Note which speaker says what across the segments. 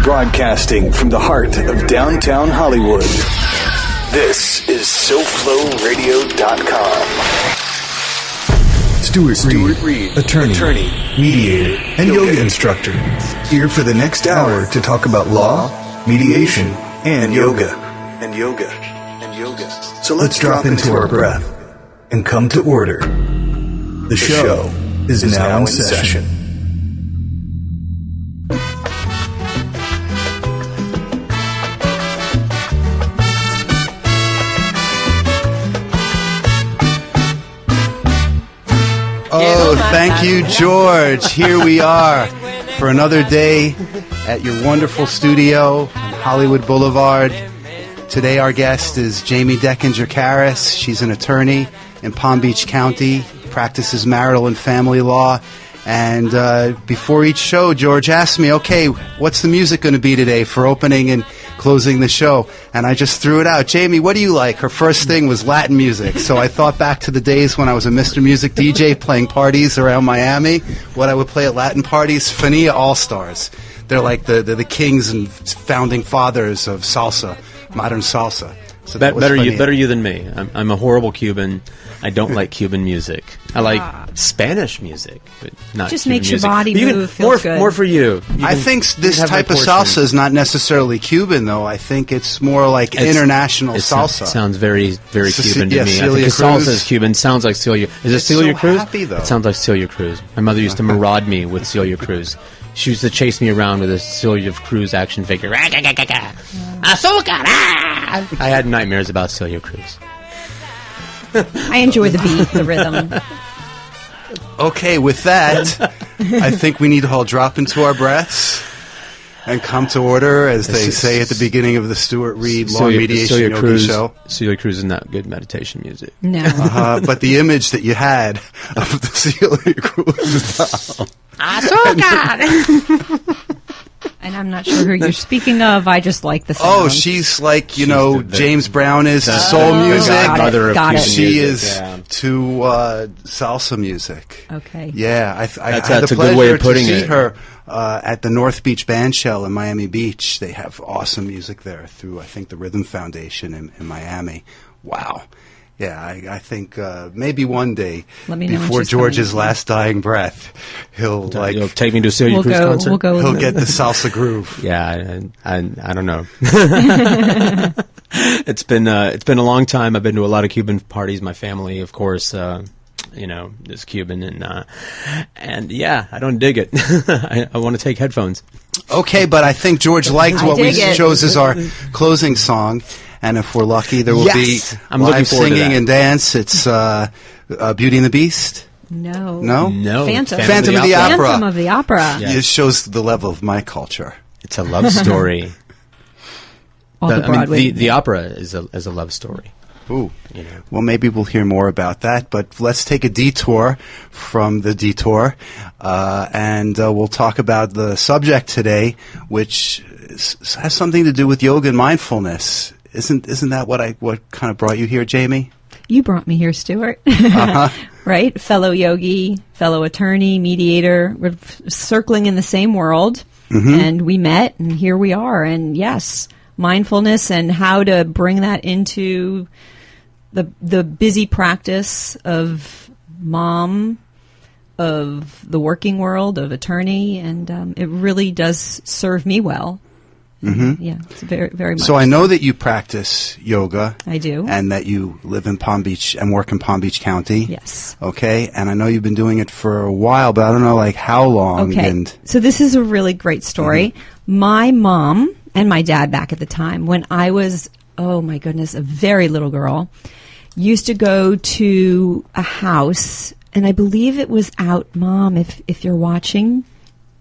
Speaker 1: Broadcasting from the heart of downtown Hollywood. This is SoFlowRadio.com.
Speaker 2: Stuart Reed, attorney, mediator, and yoga instructor. Here for the next hour to talk about law, mediation, and yoga. So let's drop into our breath and come to order. The show is now in session.
Speaker 3: Oh, thank you, George. Here we are for another day at your wonderful studio on Hollywood Boulevard. Today our guest is Jaimie Deckinger Karas. She's an attorney in Palm Beach County, practices marital and family law. And before each show, George asked me, okay, what's the music going to be today for opening and closing the show? And I just threw it out. Jaimie, what do you like? Her first thing was Latin music. So I thought back to the days when I was a Mr. Music DJ playing parties around Miami. What I would play at Latin parties, Fania All-Stars. They're like the kings and founding fathers of salsa, modern salsa. So
Speaker 4: better you than me. I'm a horrible Cuban. I don't like Cuban music. I like Spanish music, but not
Speaker 5: just
Speaker 4: Cuban
Speaker 5: makes
Speaker 4: music.
Speaker 5: Your body move.
Speaker 4: Feels
Speaker 5: good.
Speaker 4: More for you.
Speaker 3: I think this type of salsa is not necessarily Cuban, though. I think it's more like international salsa.
Speaker 4: Sounds very, very Cuban to me.
Speaker 3: Celia
Speaker 4: I think salsa is Cuban. Sounds like Celia. Is it Celia Cruz?
Speaker 3: Happy, though.
Speaker 4: It sounds like Celia Cruz. My mother used to maraud me with Celia Cruz. She used to chase me around with a Celia Cruz action figure. Azúcar! I had nightmares about Celia Cruz.
Speaker 5: I enjoy the beat, the rhythm.
Speaker 3: Okay, with that, I think we need to all drop into our breaths and come to order, as they say at the beginning of the Stuart Reed Law Mediation Yogi show.
Speaker 4: Celia Cruz is not good meditation music.
Speaker 5: No.
Speaker 3: But the image that you had of the Celia Cruz doll.
Speaker 5: Azúcar! And I'm not sure who you're speaking of. I just like the sound.
Speaker 3: Oh, she's like, James Brown is to soul music.
Speaker 5: Got it.
Speaker 3: She is to salsa music.
Speaker 5: Okay.
Speaker 3: Yeah, I had
Speaker 4: that's
Speaker 3: the
Speaker 4: a good way
Speaker 3: pleasure
Speaker 4: of putting
Speaker 3: to see
Speaker 4: it.
Speaker 3: her at the North Beach Bandshell in Miami Beach. They have awesome music there through, I think, the Rhythm Foundation in Miami. Wow. Yeah, I think maybe one day, before George's last dying breath, he'll
Speaker 4: take me to a Celia Cruz concert.
Speaker 3: He'll get the salsa groove.
Speaker 4: Yeah, I don't know. It's been a long time. I've been to a lot of Cuban parties. My family, of course, is Cuban, and yeah, I don't dig it. I want to take headphones.
Speaker 3: Okay, but I think George liked what we chose as our closing song. And if we're lucky, there will be live singing and dance. It's Beauty and the Beast?
Speaker 5: No.
Speaker 3: Phantom
Speaker 5: of the
Speaker 3: Opera.
Speaker 5: Phantom of the Opera.
Speaker 3: Yes. It shows the level of my culture.
Speaker 4: It's a love story.
Speaker 5: Broadway.
Speaker 4: The opera is a love story.
Speaker 3: Ooh. Well, maybe we'll hear more about that. But let's take a detour from the detour, and we'll talk about the subject today, which has something to do with yoga and mindfulness. Isn't that what kind of brought you here, Jaimie?
Speaker 5: You brought me here, Stuart. Right? Fellow yogi, fellow attorney, mediator. We're circling in the same world. Mm-hmm. And we met, and here we are. And yes, mindfulness and how to bring that into the busy practice of mom, of the working world, of attorney. And it really does serve me well. Mm-hmm. Yeah, it's very, very much.
Speaker 3: So I know that you practice yoga.
Speaker 5: I do.
Speaker 3: And that you live in Palm Beach and work in Palm Beach County.
Speaker 5: Yes.
Speaker 3: Okay. And I know you've been doing it for a while, but I don't know how long.
Speaker 5: Okay. So this is a really great story. Mm-hmm. My mom and my dad back at the time, when I was, oh my goodness, a very little girl, used to go to a house, and I believe it was out, Mom, if you're watching,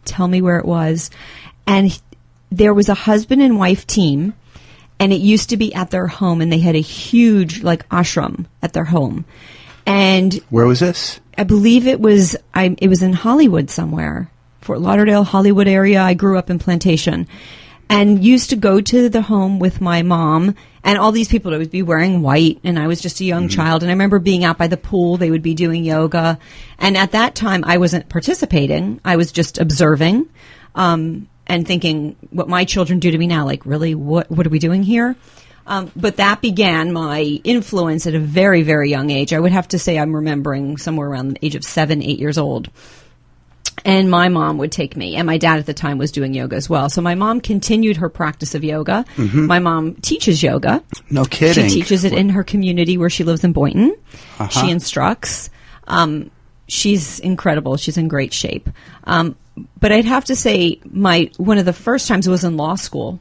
Speaker 5: tell me where it was. And there was a husband and wife team, and it used to be at their home, and they had a huge, ashram at their home. And
Speaker 3: where was this?
Speaker 5: I believe it was in Hollywood somewhere, Fort Lauderdale, Hollywood area. I grew up in Plantation, and used to go to the home with my mom, and all these people would be wearing white, and I was just a young child. And I remember being out by the pool. They would be doing yoga, and at that time, I wasn't participating. I was just observing. and thinking what my children do to me now, like, really, what are we doing here? But that began my influence at a very, very young age. I would have to say I'm remembering somewhere around the age of 7, 8 years old. And my mom would take me, and my dad at the time was doing yoga as well. So my mom continued her practice of yoga.
Speaker 3: Mm-hmm.
Speaker 5: My mom teaches yoga.
Speaker 3: No kidding.
Speaker 5: She teaches it in her community where she lives in Boynton. She instructs. She's incredible. She's in great shape. But I'd have to say one of the first times was in law school.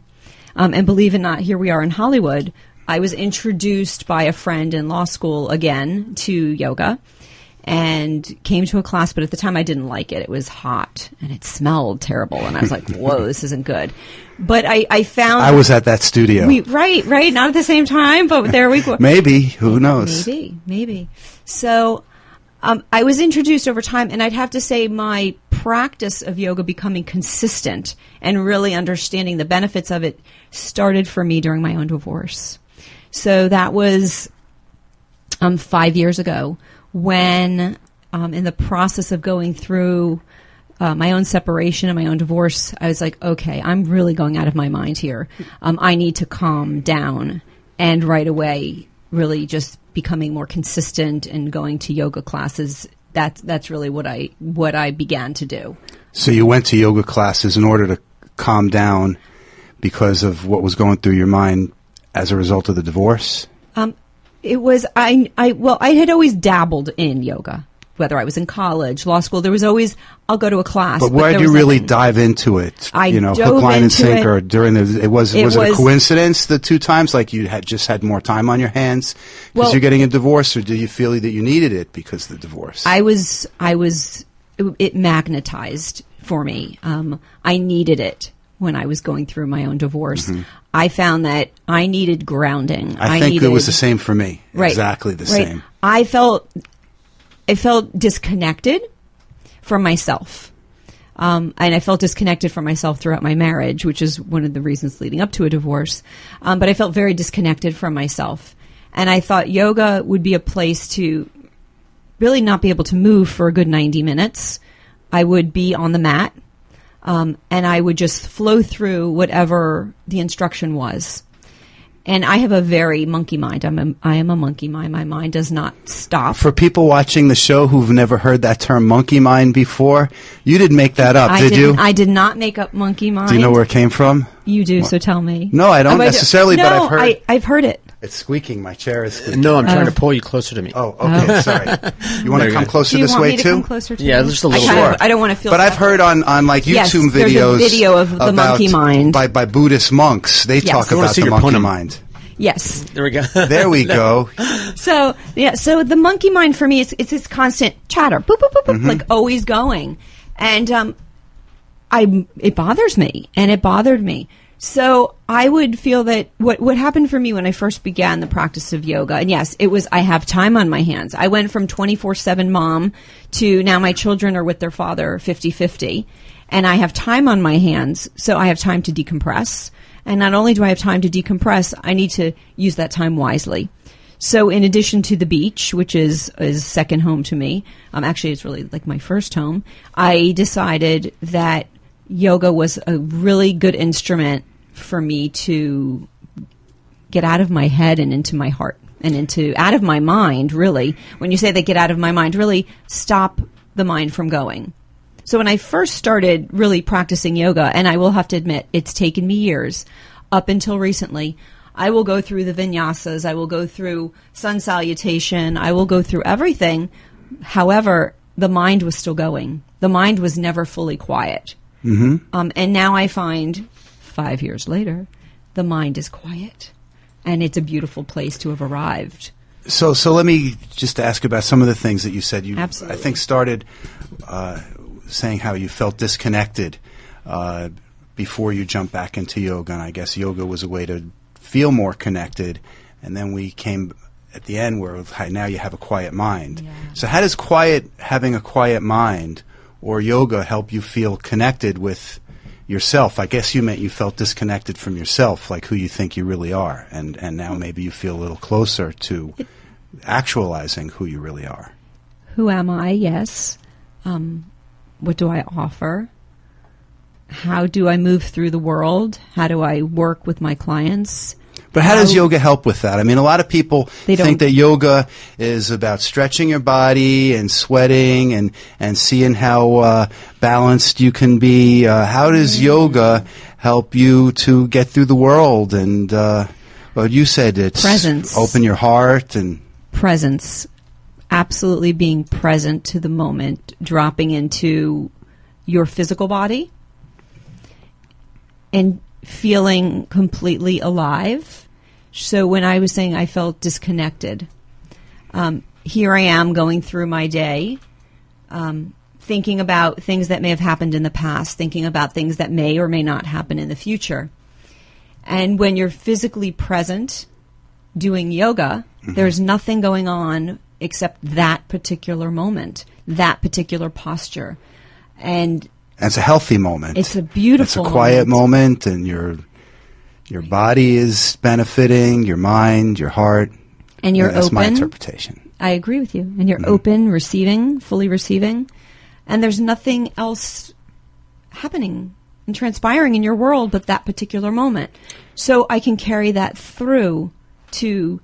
Speaker 5: And believe it or not, here we are in Hollywood. I was introduced by a friend in law school again to yoga and came to a class, but at the time I didn't like it. It was hot and it smelled terrible. And I was like, whoa, this isn't good. But I found...
Speaker 3: I was at that studio.
Speaker 5: Right. Not at the same time, but there we go.
Speaker 3: Maybe. Who knows?
Speaker 5: Maybe. So I was introduced over time, and I'd have to say my practice of yoga becoming consistent and really understanding the benefits of it started for me during my own divorce. So that was 5 years ago when, in the process of going through my own separation and my own divorce, I was like, okay, I'm really going out of my mind here. I need to calm down. And right away, really just becoming more consistent and going to yoga classes. That's really what I began to do.
Speaker 3: So you went to yoga classes in order to calm down because of what was going through your mind as a result of the divorce?
Speaker 5: It was I had always dabbled in yoga, whether I was in college, law school. There was always I'll go to a class.
Speaker 3: But where did you really dive into it? Hook, line, and sinker. During was it a coincidence the two times? Like you had just had more time on your hands because you're getting a divorce, or do you feel that you needed it because of the divorce? It magnetized
Speaker 5: for me. I needed it when I was going through my own divorce. Mm-hmm. I found that I needed grounding.
Speaker 3: I think it was the same for me. Right, exactly the same.
Speaker 5: I felt disconnected from myself. And I felt disconnected from myself throughout my marriage, which is one of the reasons leading up to a divorce. But I felt very disconnected from myself. And I thought yoga would be a place to really not be able to move for a good 90 minutes. I would be on the mat, and I would just flow through whatever the instruction was. And I have a very monkey mind. I am a monkey mind. My mind does not stop.
Speaker 3: For people watching the show who've never heard that term monkey mind before, you didn't make that up, did you?
Speaker 5: I did not make up monkey mind.
Speaker 3: Do you know where it came from?
Speaker 5: You do, so tell me.
Speaker 3: No, I don't necessarily, but I've heard.
Speaker 5: I've heard it.
Speaker 3: It's squeaking. My chair is squeaking.
Speaker 4: No, I'm trying to pull you closer to me.
Speaker 3: Oh, okay. Sorry. You want to come closer this way, too?
Speaker 5: Do you want me to come closer to you?
Speaker 4: Yeah, just a little
Speaker 3: Sure.
Speaker 5: I don't want to feel
Speaker 3: But I've heard on like YouTube videos.
Speaker 5: There's a video of the monkey mind.
Speaker 3: By Buddhist monks. They talk about the monkey mind.
Speaker 5: Yes.
Speaker 4: There we go.
Speaker 3: There we go.
Speaker 5: So the monkey mind for me it's this constant chatter, boop, boop, boop, boop, like always going. And it bothers me, and it bothered me. So I would feel that what happened for me when I first began the practice of yoga, and yes, it was I have time on my hands. I went from 24/7 mom to now my children are with their father 50-50, and I have time on my hands, so I have time to decompress. And not only do I have time to decompress, I need to use that time wisely. So in addition to the beach, which is second home to me, actually it's really like my first home, I decided that yoga was a really good instrument for me to get out of my head and into my heart and out of my mind, really. When you say they get out of my mind, really stop the mind from going. So when I first started really practicing yoga, and I will have to admit, it's taken me years, up until recently, I will go through the vinyasas, I will go through sun salutation, I will go through everything. However, the mind was still going. The mind was never fully quiet. Mm-hmm. And now I find, 5 years later, the mind is quiet. And it's a beautiful place to have arrived.
Speaker 3: So let me just ask about some of the things that you said. You,
Speaker 5: Absolutely.
Speaker 3: I think, started saying how you felt disconnected before you jumped back into yoga. And I guess yoga was a way to feel more connected. And then we came at the end where now you have a quiet mind. Yeah. So how does having a quiet mind or yoga help you feel connected with yourself? I guess you meant you felt disconnected from yourself, like who you think you really are. And now maybe you feel a little closer to actualizing who you really are.
Speaker 5: Who am I? Yes. What do I offer? how do I move through the world? How do I work with my clients?
Speaker 3: But how does yoga help with that? I mean, a lot of people think that yoga is about stretching your body and sweating and seeing how balanced you can be. How does yoga help you to get through the world? And well, you said it's
Speaker 5: presence.
Speaker 3: Open your heart and
Speaker 5: presence. Absolutely being present to the moment, dropping into your physical body and feeling completely alive. So when I was saying I felt disconnected, here I am going through my day, thinking about things that may have happened in the past, thinking about things that may or may not happen in the future. And when you're physically present doing yoga, there's nothing going on except that particular moment, that particular posture. And
Speaker 3: it's a healthy moment.
Speaker 5: It's a beautiful
Speaker 3: moment. It's a quiet moment, and your body is benefiting, your mind, your heart.
Speaker 5: And you're
Speaker 3: That's
Speaker 5: open.
Speaker 3: my interpretation.
Speaker 5: I agree with you. And you're open, receiving, fully receiving. And there's nothing else happening and transpiring in your world but that particular moment. So I can carry that through to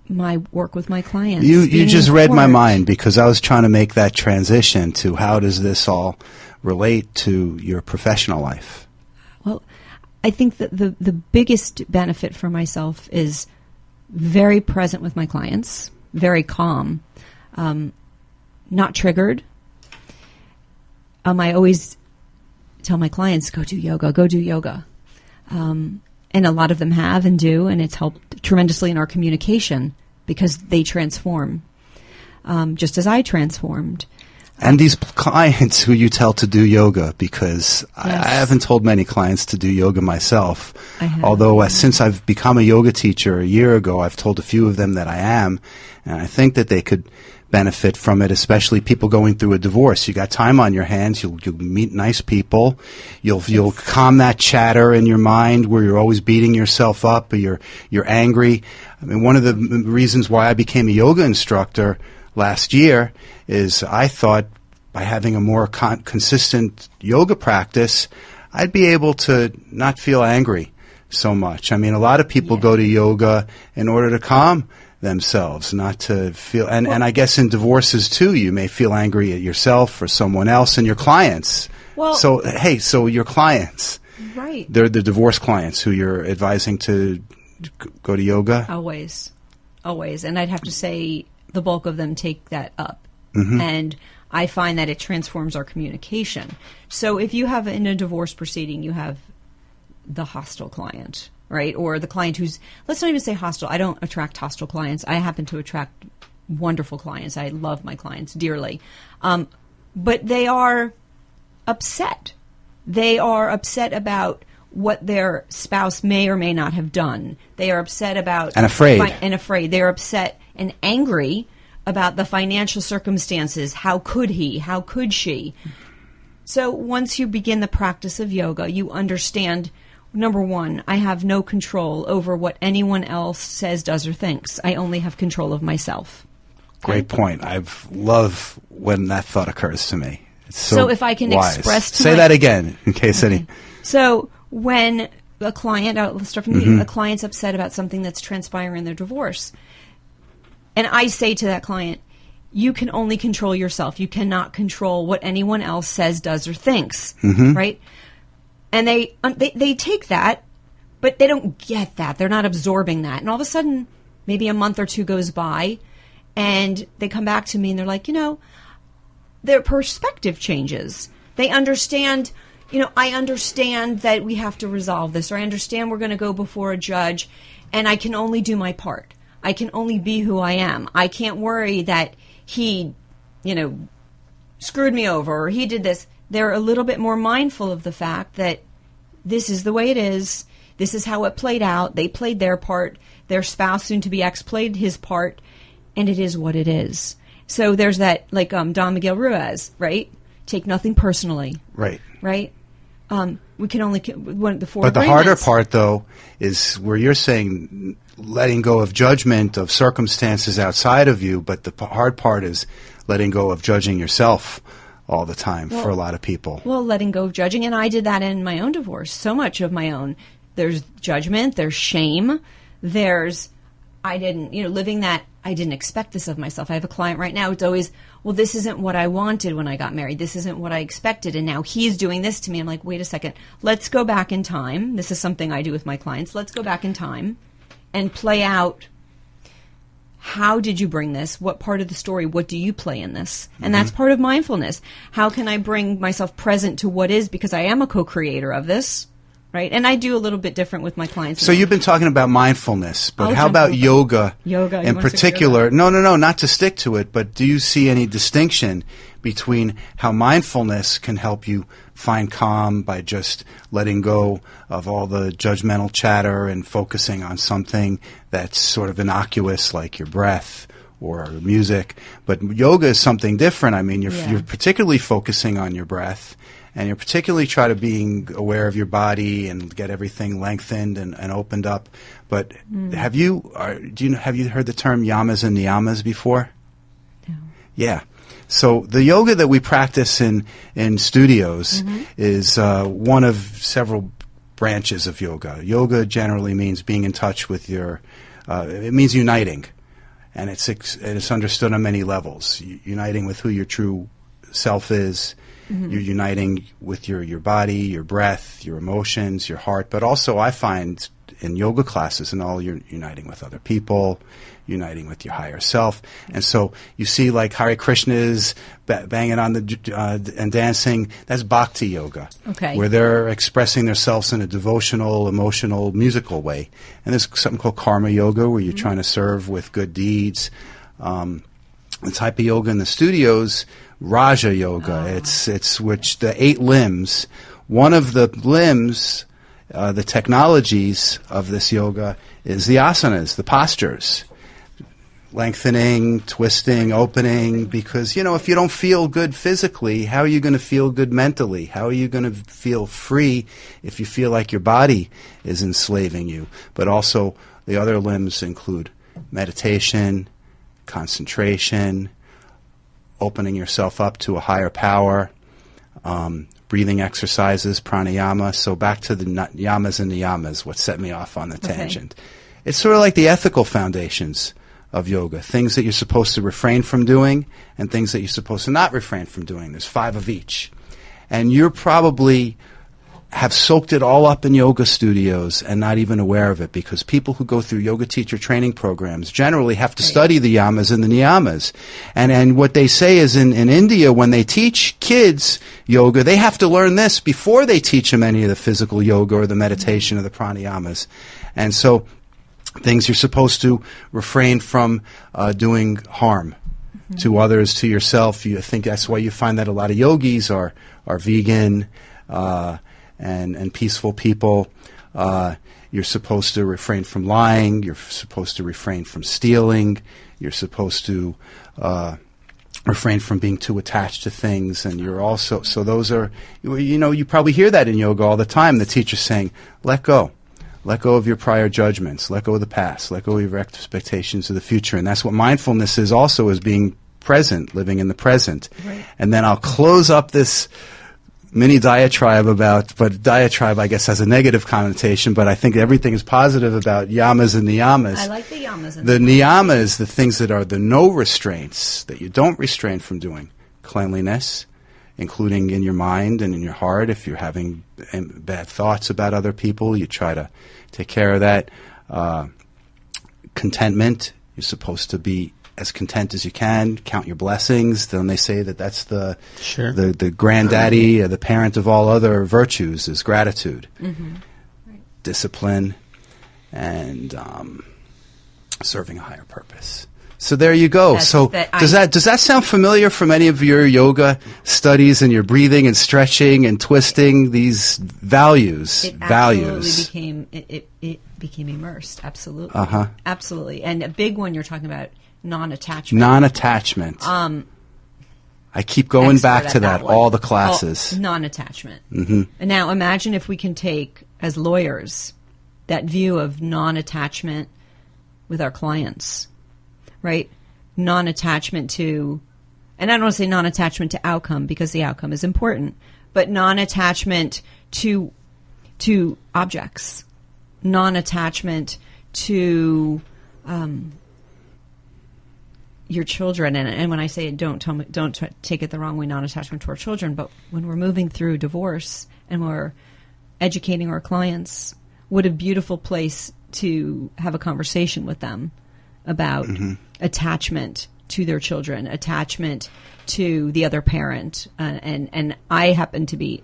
Speaker 5: my work with my clients.
Speaker 3: You just read my mind, because I was trying to make that transition to how does this all relate to your professional life?
Speaker 5: Well, I think that the biggest benefit for myself is very present with my clients, very calm, not triggered. I always tell my clients, go do yoga, go do yoga. And a lot of them have and do, and it's helped tremendously in our communication because they transform, just as I transformed.
Speaker 3: And these clients who you tell to do yoga, because I haven't told many clients to do yoga myself. Although since I've become a yoga teacher a year ago, I've told a few of them that I am. And I think that they could benefit from it, especially people going through a divorce. You got time on your hands. You'll meet nice people. You'll calm that chatter in your mind where you're always beating yourself up or you're angry. I mean, one of the reasons why I became a yoga instructor last year is I thought by having a more consistent yoga practice, I'd be able to not feel angry so much. I mean, a lot of people go to yoga in order to calm themselves, not to feel, and I guess in divorces too, you may feel angry at yourself or someone else and your clients. Well, so your clients,
Speaker 5: right?
Speaker 3: They're the divorce clients who you're advising to go to yoga?
Speaker 5: Always. And I'd have to say the bulk of them take that up. And I find that it transforms our communication. So if you have in a divorce proceeding, you have the hostile client, right? Or the client who's, let's not even say hostile. I don't attract hostile clients. I happen to attract wonderful clients. I love my clients dearly. But they are upset. They are upset about what their spouse may or may not have done. They are upset about...
Speaker 3: And afraid.
Speaker 5: They're upset and angry about the financial circumstances. How could he? How could she? So once you begin the practice of yoga, you understand, number one, I have no control over what anyone else says, does, or thinks. I only have control of myself.
Speaker 3: Great point. I love when that thought occurs to me. It's so
Speaker 5: if I can
Speaker 3: wise.
Speaker 5: express to
Speaker 3: Say that again, in case any...
Speaker 5: So when a client, let's start from the a client's upset about something that's transpiring in their divorce, and I say to that client, you can only control yourself. You cannot control what anyone else says, does, or thinks, right? And they take that, but they don't get that. They're not absorbing that. And all of a sudden, maybe a month or two goes by, and they come back to me and they're like, their perspective changes. They understand, I understand that we have to resolve this, or I understand we're going to go before a judge, and I can only do my part. I can only be who I am. I can't worry that he, screwed me over or he did this. They're a little bit more mindful of the fact that this is the way it is. This is how it played out. They played their part. Their spouse, soon to be ex, played his part, and it is what it is. So there's that, like Don Miguel Ruiz, right? Take nothing personally.
Speaker 3: Right.
Speaker 5: Right? We can only one of the four.
Speaker 3: But the
Speaker 5: agreements.
Speaker 3: harder part, though, is where you're saying letting go of judgment of circumstances outside of you. But the hard part is letting go of judging yourself all the time for a lot of people.
Speaker 5: Well, letting go of judging, and I did that in my own divorce. So much of my own. There's judgment, there's shame, there's living that I didn't expect this of myself. I have a client right now. It's always, well, this isn't what I wanted when I got married. This isn't what I expected. And now he's doing this to me. I'm like, wait a second. Let's go back in time. This is something I do with my clients. Let's go back in time and play out. How did you bring this? What part of the story? What do you play in this? And that's part of mindfulness. How can I bring myself present to what is? Because I am a co-creator of this. Right, and I do a little bit different with my clients.
Speaker 3: So you've been talking about mindfulness, but how about yoga?
Speaker 5: Yoga
Speaker 3: in particular? No, not to stick to it, but do you see any distinction between how mindfulness can help you find calm by just letting go of all the judgmental chatter and focusing on something that's sort of innocuous, like your breath or music? But yoga is something different. I mean, you're particularly focusing on your breath. And you're particularly try to being aware of your body and get everything lengthened and opened up. But have you heard the term yamas and niyamas before?
Speaker 5: No.
Speaker 3: Yeah. So the yoga that we practice in studios is one of several branches of yoga. Yoga generally means being in touch with your. It means uniting, and it's understood on many levels. Uniting with who your true self is. You're uniting with your body, your breath, your emotions, your heart, but also I find in yoga classes and all, you're uniting with other people, uniting with your higher self. And so you see like Hare Krishnas banging on and dancing, that's bhakti yoga, where they're expressing themselves in a devotional, emotional, musical way. And there's something called karma yoga where you're trying to serve with good deeds. The type of yoga in the studios, Raja Yoga. It's which the 8 limbs. One of the limbs, the technologies of this yoga is the asanas, the postures. Lengthening, twisting, opening, because, if you don't feel good physically, how are you going to feel good mentally? How are you going to feel free if you feel like your body is enslaving you? But also the other limbs include meditation, concentration, opening yourself up to a higher power, breathing exercises, pranayama. So back to the yamas and niyamas, what set me off on the tangent. It's sort of like the ethical foundations of yoga, things that you're supposed to refrain from doing and things that you're supposed to not refrain from doing. There's 5 of each. And you're probably have soaked it all up in yoga studios and not even aware of it, because people who go through yoga teacher training programs generally have to study the yamas and the niyamas. And what they say is in India, when they teach kids yoga, they have to learn this before they teach them any of the physical yoga or the meditation or the pranayamas. And so things you're supposed to refrain from doing harm to others, to yourself. I think that's why you find that a lot of yogis are vegan, and peaceful people. You're supposed to refrain from lying. You're supposed to refrain from stealing. You're supposed to refrain from being too attached to things. And you're also, so those are, you probably hear that in yoga all the time. The teacher's saying, let go. Let go of your prior judgments. Let go of the past. Let go of your expectations of the future. And that's what mindfulness is also, is being present, living in the present. Right. And then I'll close up this mini diatribe but diatribe, I guess, has a negative connotation, but I think everything is positive about yamas and niyamas.
Speaker 5: I like the yamas.
Speaker 3: The niyamas, the things that are the no restraints, that you don't restrain from doing. Cleanliness, including in your mind and in your heart. If you're having bad thoughts about other people, you try to take care of that. Contentment, you're supposed to be as content as you can, count your blessings. Then they say that that's the granddaddy, or the parent of all other virtues, is gratitude, discipline, and serving a higher purpose. So there you go. Does that sound familiar from any of your yoga studies and your breathing and stretching and twisting, these values?
Speaker 5: It became immersed. Absolutely. Absolutely. And a big one you're talking about, non-attachment.
Speaker 3: Non-attachment. I keep going back to that all the classes.
Speaker 5: Non-attachment. And now imagine if we can take, as lawyers, that view of non-attachment with our clients, right? Non-attachment to and I don't want to say non-attachment to outcome because the outcome is important, but non-attachment to objects, non-attachment to your children. And when I say it, don't take it the wrong way, non-attachment to our children, but when we're moving through divorce and we're educating our clients, what a beautiful place to have a conversation with them about attachment to their children, attachment to the other parent. And I happen to be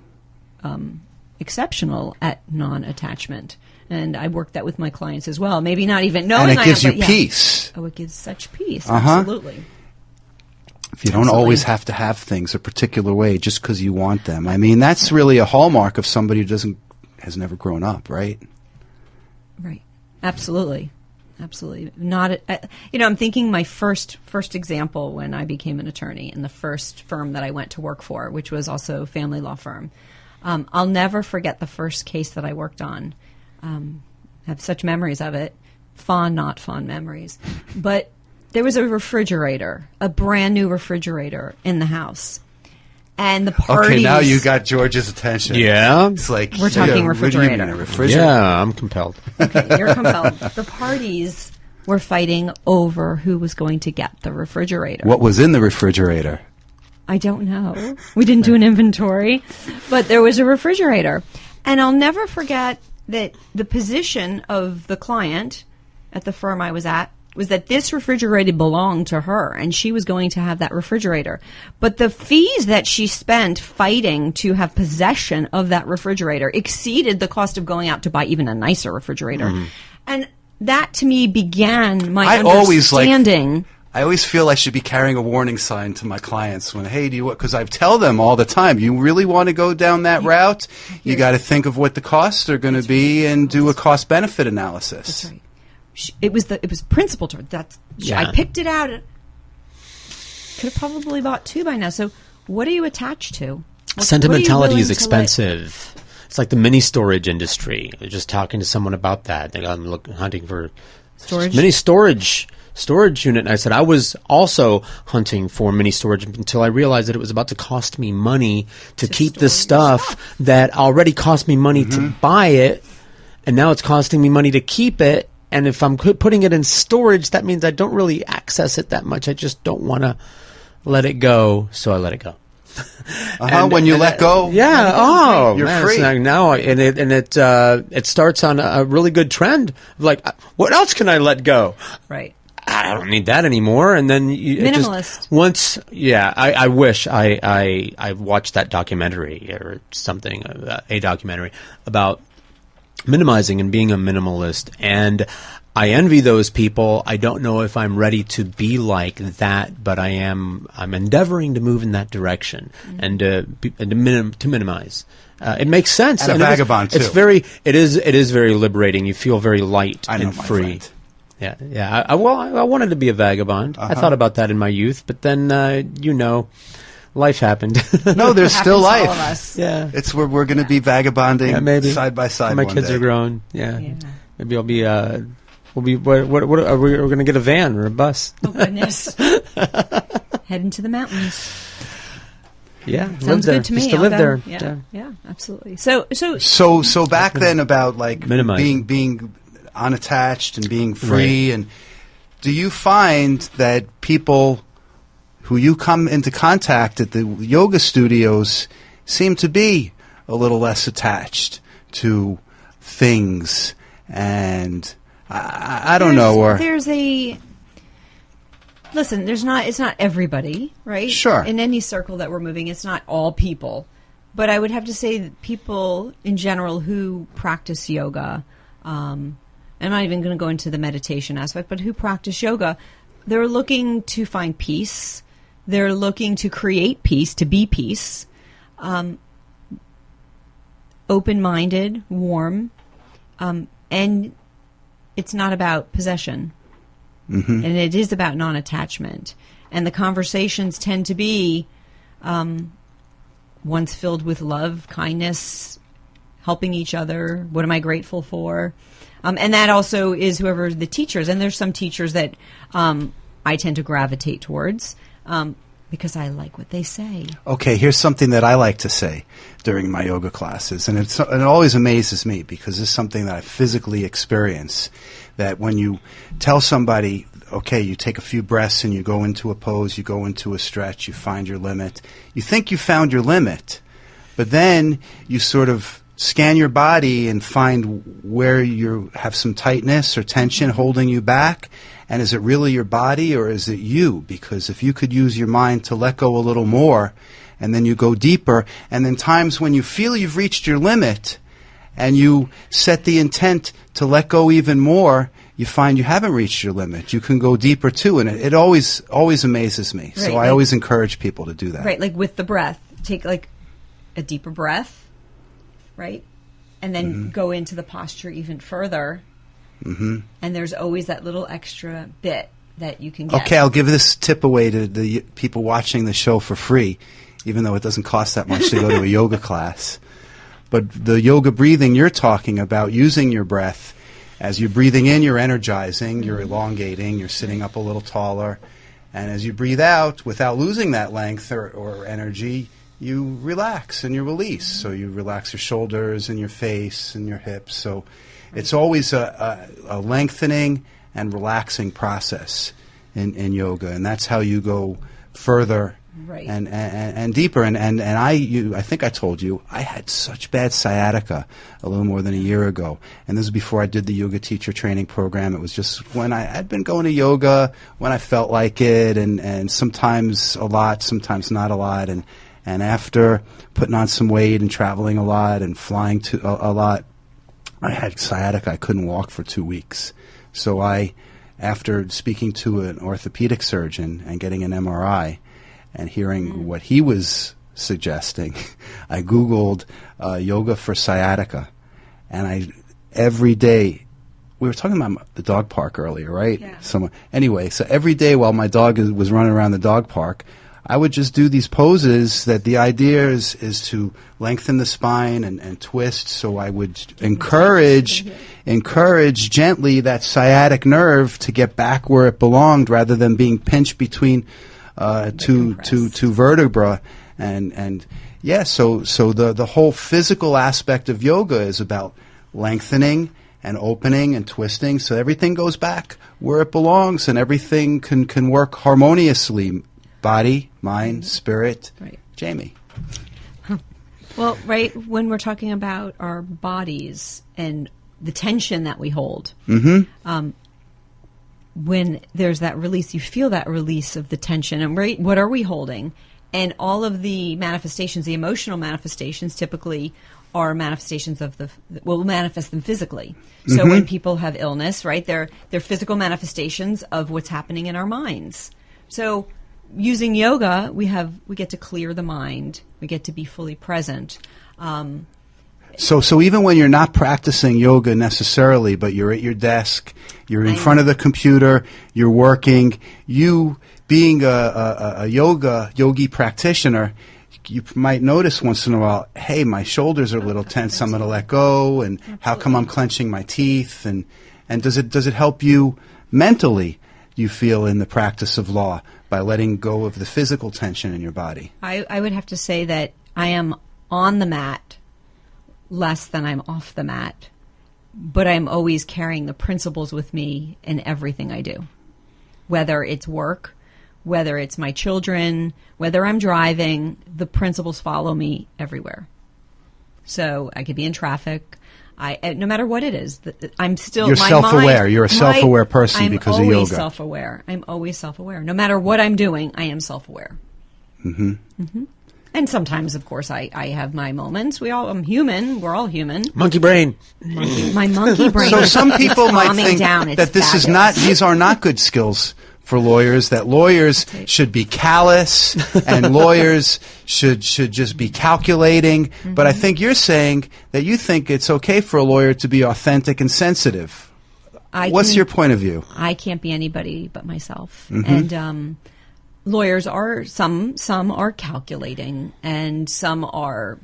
Speaker 5: exceptional at non-attachment. And I work that with my clients as well. Maybe not even knowing.
Speaker 3: And it gives you peace.
Speaker 5: Oh, it gives such peace. Absolutely.
Speaker 3: If you don't always have to have things a particular way just because you want them. I mean, that's really a hallmark of somebody who has never grown up, right?
Speaker 5: Right. Absolutely. Not, I'm thinking my first example when I became an attorney in the first firm that I went to work for, which was also a family law firm. I'll never forget the first case that I worked on. Have such memories of it. Not fond memories. But there was a refrigerator, a brand new refrigerator in the house. And the parties...
Speaker 3: Okay, now you got George's attention.
Speaker 4: Yeah.
Speaker 3: It's like...
Speaker 5: We're talking refrigerator.
Speaker 3: What do you mean, a refrigerator?
Speaker 4: Yeah, I'm compelled.
Speaker 5: Okay, you're compelled. The parties were fighting over who was going to get the refrigerator.
Speaker 3: What was in the refrigerator?
Speaker 5: I don't know. We didn't do an inventory. But there was a refrigerator. And I'll never forget that the position of the client at the firm I was at was that this refrigerator belonged to her, and she was going to have that refrigerator. But the fees that she spent fighting to have possession of that refrigerator exceeded the cost of going out to buy even a nicer refrigerator. And that, to me, began my understanding.
Speaker 3: I always feel I should be carrying a warning sign to my clients when, hey, because I tell them all the time, you really want to go down that route? You got to think of what the costs are going to be and do a cost-benefit analysis.
Speaker 5: That's right. It was principal to her. I picked it out. Could have probably bought two by now. So what are you attached to?
Speaker 4: Sentimentality is expensive. It's like the mini storage industry. I was just talking to someone about that. I'm hunting for
Speaker 5: storage,
Speaker 4: mini storage unit. And I said I was also hunting for mini storage until I realized that it was about to cost me money to keep the stuff that already cost me money to buy it, and now it's costing me money to keep it. And if I'm putting it in storage, that means I don't really access it that much. I just don't want to let it go, so I let it go.
Speaker 3: When you let go,
Speaker 4: you're
Speaker 3: free.
Speaker 4: Now, it starts on a really good trend. Like, what else can I let go?
Speaker 5: Right.
Speaker 4: I don't need that anymore. And then
Speaker 5: minimalist.
Speaker 4: I wish I watched that documentary or something, a documentary about minimizing and being a minimalist, and I envy those people. I don't know if I'm ready to be like that, but I'm endeavoring to move in that direction and to minimize. It makes sense.
Speaker 3: And a vagabond too.
Speaker 4: It is very liberating. You feel very light and free.
Speaker 3: Friend.
Speaker 4: Yeah. I wanted to be a vagabond. I thought about that in my youth, but then life happened.
Speaker 3: No, there's still life.
Speaker 5: All of us.
Speaker 4: Yeah,
Speaker 3: it's where we're going to be vagabonding,
Speaker 4: maybe
Speaker 3: side by side.
Speaker 4: My
Speaker 3: one
Speaker 4: kids
Speaker 3: day.
Speaker 4: are grown. Yeah. Maybe I'll be. We'll be. What are we? We're going to get a van or a bus.
Speaker 5: Oh goodness! Heading to the mountains.
Speaker 4: Yeah,
Speaker 5: sounds good to me.
Speaker 4: Used to live there.
Speaker 5: Yeah, absolutely. So
Speaker 3: back then about like being unattached and being free,
Speaker 4: right.
Speaker 3: And do you find that people who you come into contact at the yoga studios seem to be a little less attached to things, and I don't know. Or
Speaker 5: listen, it's not everybody, right?
Speaker 3: Sure.
Speaker 5: In any circle that we're moving, it's not all people. But I would have to say that people in general who practice yoga, I'm not even going to go into the meditation aspect, but who practice yoga, they're looking to find peace. They're looking to create peace, to be peace, open-minded, warm, and it's not about possession. And it is about non-attachment. And the conversations tend to be ones filled with love, kindness, helping each other. What am I grateful for? And that also is whoever the teachers. And there's some teachers that I tend to gravitate towards. because I like what they say.
Speaker 3: Okay, here's something that I like to say during my yoga classes, and it always amazes me because it's something that I physically experience, that when you tell somebody, okay, you take a few breaths and you go into a pose, you go into a stretch, you find your limit. You think you found your limit, but then you sort of scan your body and find where you have some tightness or tension holding you back. And is it really your body or is it you? Because if you could use your mind to let go a little more, and then you go deeper, and then times when you feel you've reached your limit and you set the intent to let go even more, you find you haven't reached your limit. You can go deeper too, and it always amazes me.
Speaker 5: Right,
Speaker 3: so I always encourage people to do that.
Speaker 5: Right, like with the breath. Take like a deeper breath, right? And then go into the posture even further. Mm-hmm. And there's always that little extra bit that you can get.
Speaker 3: Okay, I'll give this tip away to the people watching the show for free, even though it doesn't cost that much to go to a yoga class. But the yoga breathing you're talking about, using your breath, as you're breathing in, you're energizing, you're elongating, you're sitting up a little taller. And as you breathe out, without losing that length or energy, you relax and you release. So you relax your shoulders and your face and your hips. So it's always a lengthening and relaxing process in yoga, and that's how you go further and deeper. And I think I told you I had such bad sciatica a little more than a year ago, and this is before I did the yoga teacher training program. It was just when I had been going to yoga when I felt like it, and sometimes a lot, sometimes not a lot, and after putting on some weight and traveling a lot and flying to a lot, I had sciatica. I couldn't walk for 2 weeks. So after speaking to an orthopedic surgeon and getting an MRI and hearing what he was suggesting, I Googled yoga for sciatica. And every day, we were talking about the dog park earlier, right?
Speaker 5: Yeah.
Speaker 3: So every day while my dog was running around the dog park, I would just do these poses that the idea is to lengthen the spine and twist. So I would encourage gently that sciatic nerve to get back where it belonged, rather than being pinched between two vertebrae. And yeah, so the whole physical aspect of yoga is about lengthening and opening and twisting, so everything goes back where it belongs and everything can work harmoniously. Body, mind, spirit.
Speaker 5: Right.
Speaker 3: Jaimie.
Speaker 5: Well, right, when we're talking about our bodies and the tension that we hold, when there's that release, you feel that release of the tension. And right, what are we holding? And all of the manifestations, the emotional manifestations, typically are manifestations of we'll manifest them physically. So when people have illness, right, they're physical manifestations of what's happening in our minds. So using yoga, we get to clear the mind. We get to be fully present.
Speaker 3: So even when you're not practicing yoga necessarily, but you're at your desk, you're in front of the computer, you're working, you being a yogi practitioner, you might notice once in a while, hey, my shoulders are a little tense, I'm going to let go, and how come I'm clenching my teeth? And does it help you mentally, you feel, in the practice of law, by letting go of the physical tension in your body?
Speaker 5: I would have to say that I am on the mat less than I'm off the mat, but I'm always carrying the principles with me in everything I do, whether it's work, whether it's my children, whether I'm driving, the principles follow me everywhere. So I could be in traffic. No matter what it is, I'm still.
Speaker 3: You're self-aware. You're a self-aware person because of yoga.
Speaker 5: I'm always self-aware. I'm always self-aware. No matter what I'm doing, I am self-aware. Mm-hmm. Mm-hmm. And sometimes, of course, I have my moments. I'm human. We're all human.
Speaker 4: Monkey brain.
Speaker 5: My monkey brain.
Speaker 3: So some people might think that
Speaker 5: fabulous.
Speaker 3: these are not good skills for lawyers, that lawyers should be callous and lawyers should just be calculating. Mm-hmm. But I think you're saying that you think it's okay for a lawyer to be authentic and sensitive. What's your point of view?
Speaker 5: I can't be anybody but myself. Mm-hmm. And lawyers are, some are calculating and some are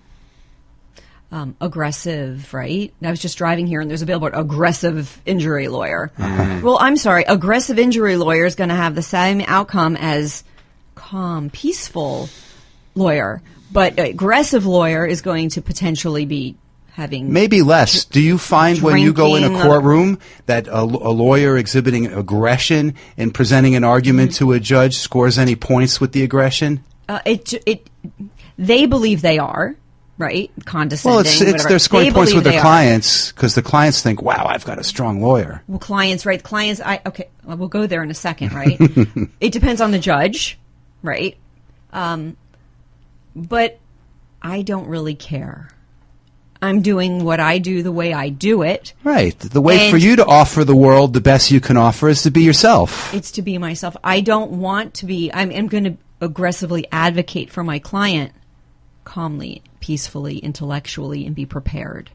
Speaker 5: aggressive, right? I was just driving here and there's a billboard, aggressive injury lawyer. Well, I'm sorry, aggressive injury lawyer is going to have the same outcome as calm, peaceful lawyer. But an aggressive lawyer is going to potentially be having...
Speaker 3: Maybe less. Do you find when you go in a courtroom that a lawyer exhibiting aggression in presenting an argument to a judge scores any points with the aggression?
Speaker 5: They believe they are, right? Condescending.
Speaker 3: Well, they're scoring points with their clients because the clients think, wow, I've got a strong lawyer.
Speaker 5: Well, clients, right? Clients, okay, well, we'll go there in a second, right? It depends on the judge, right? But I don't really care. I'm doing what I do the way I do it.
Speaker 3: Right. The way for you to offer the world the best you can offer is to be yourself.
Speaker 5: It's to be myself. I don't want to be, I'm going to aggressively advocate for my client calmly, peacefully, intellectually, and be prepared.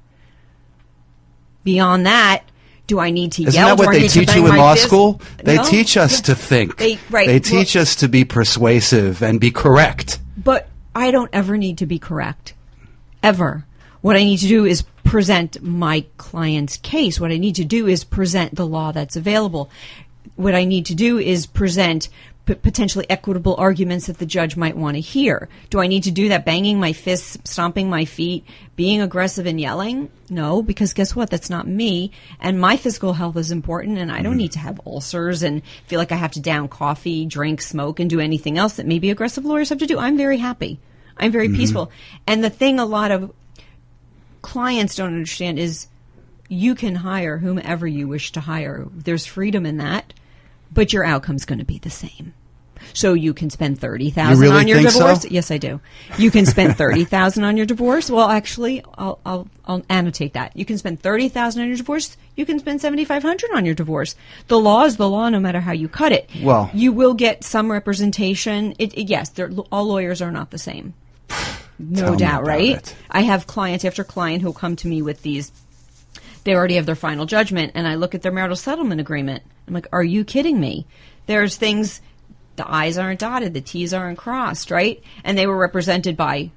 Speaker 5: Beyond that, do I need to
Speaker 3: Isn't
Speaker 5: yell?
Speaker 3: Isn't that what they teach you in law school? They teach us to think.
Speaker 5: They
Speaker 3: teach us to be persuasive and be correct.
Speaker 5: But I don't ever need to be correct. Ever. What I need to do is present my client's case. What I need to do is present the law that's available. What I need to do is present potentially equitable arguments that the judge might want to hear. Do I need to do that banging my fists, stomping my feet, being aggressive and yelling? No, because guess what? That's not me. And my physical health is important, and I don't need to have ulcers and feel like I have to down coffee, drink, smoke, and do anything else that maybe aggressive lawyers have to do. I'm very happy. I'm very peaceful. And the thing a lot of clients don't understand is you can hire whomever you wish to hire. There's freedom in that, but your outcome's going to be the same. So you can spend $30,000 on your divorce.
Speaker 3: So?
Speaker 5: Yes, I do. You can spend $30,000 on your divorce. Well, actually, I'll annotate that. You can spend $30,000 on your divorce. You can spend $7,500 on your divorce. The law is the law, no matter how you cut it.
Speaker 3: Well,
Speaker 5: you will get some representation. Yes, all lawyers are not the same. No doubt, right? I have client after client who'll come to me with these. They already have their final judgment, and I look at their marital settlement agreement. I'm like, are you kidding me? There's things, the I's aren't dotted, the T's aren't crossed, right? And they were represented by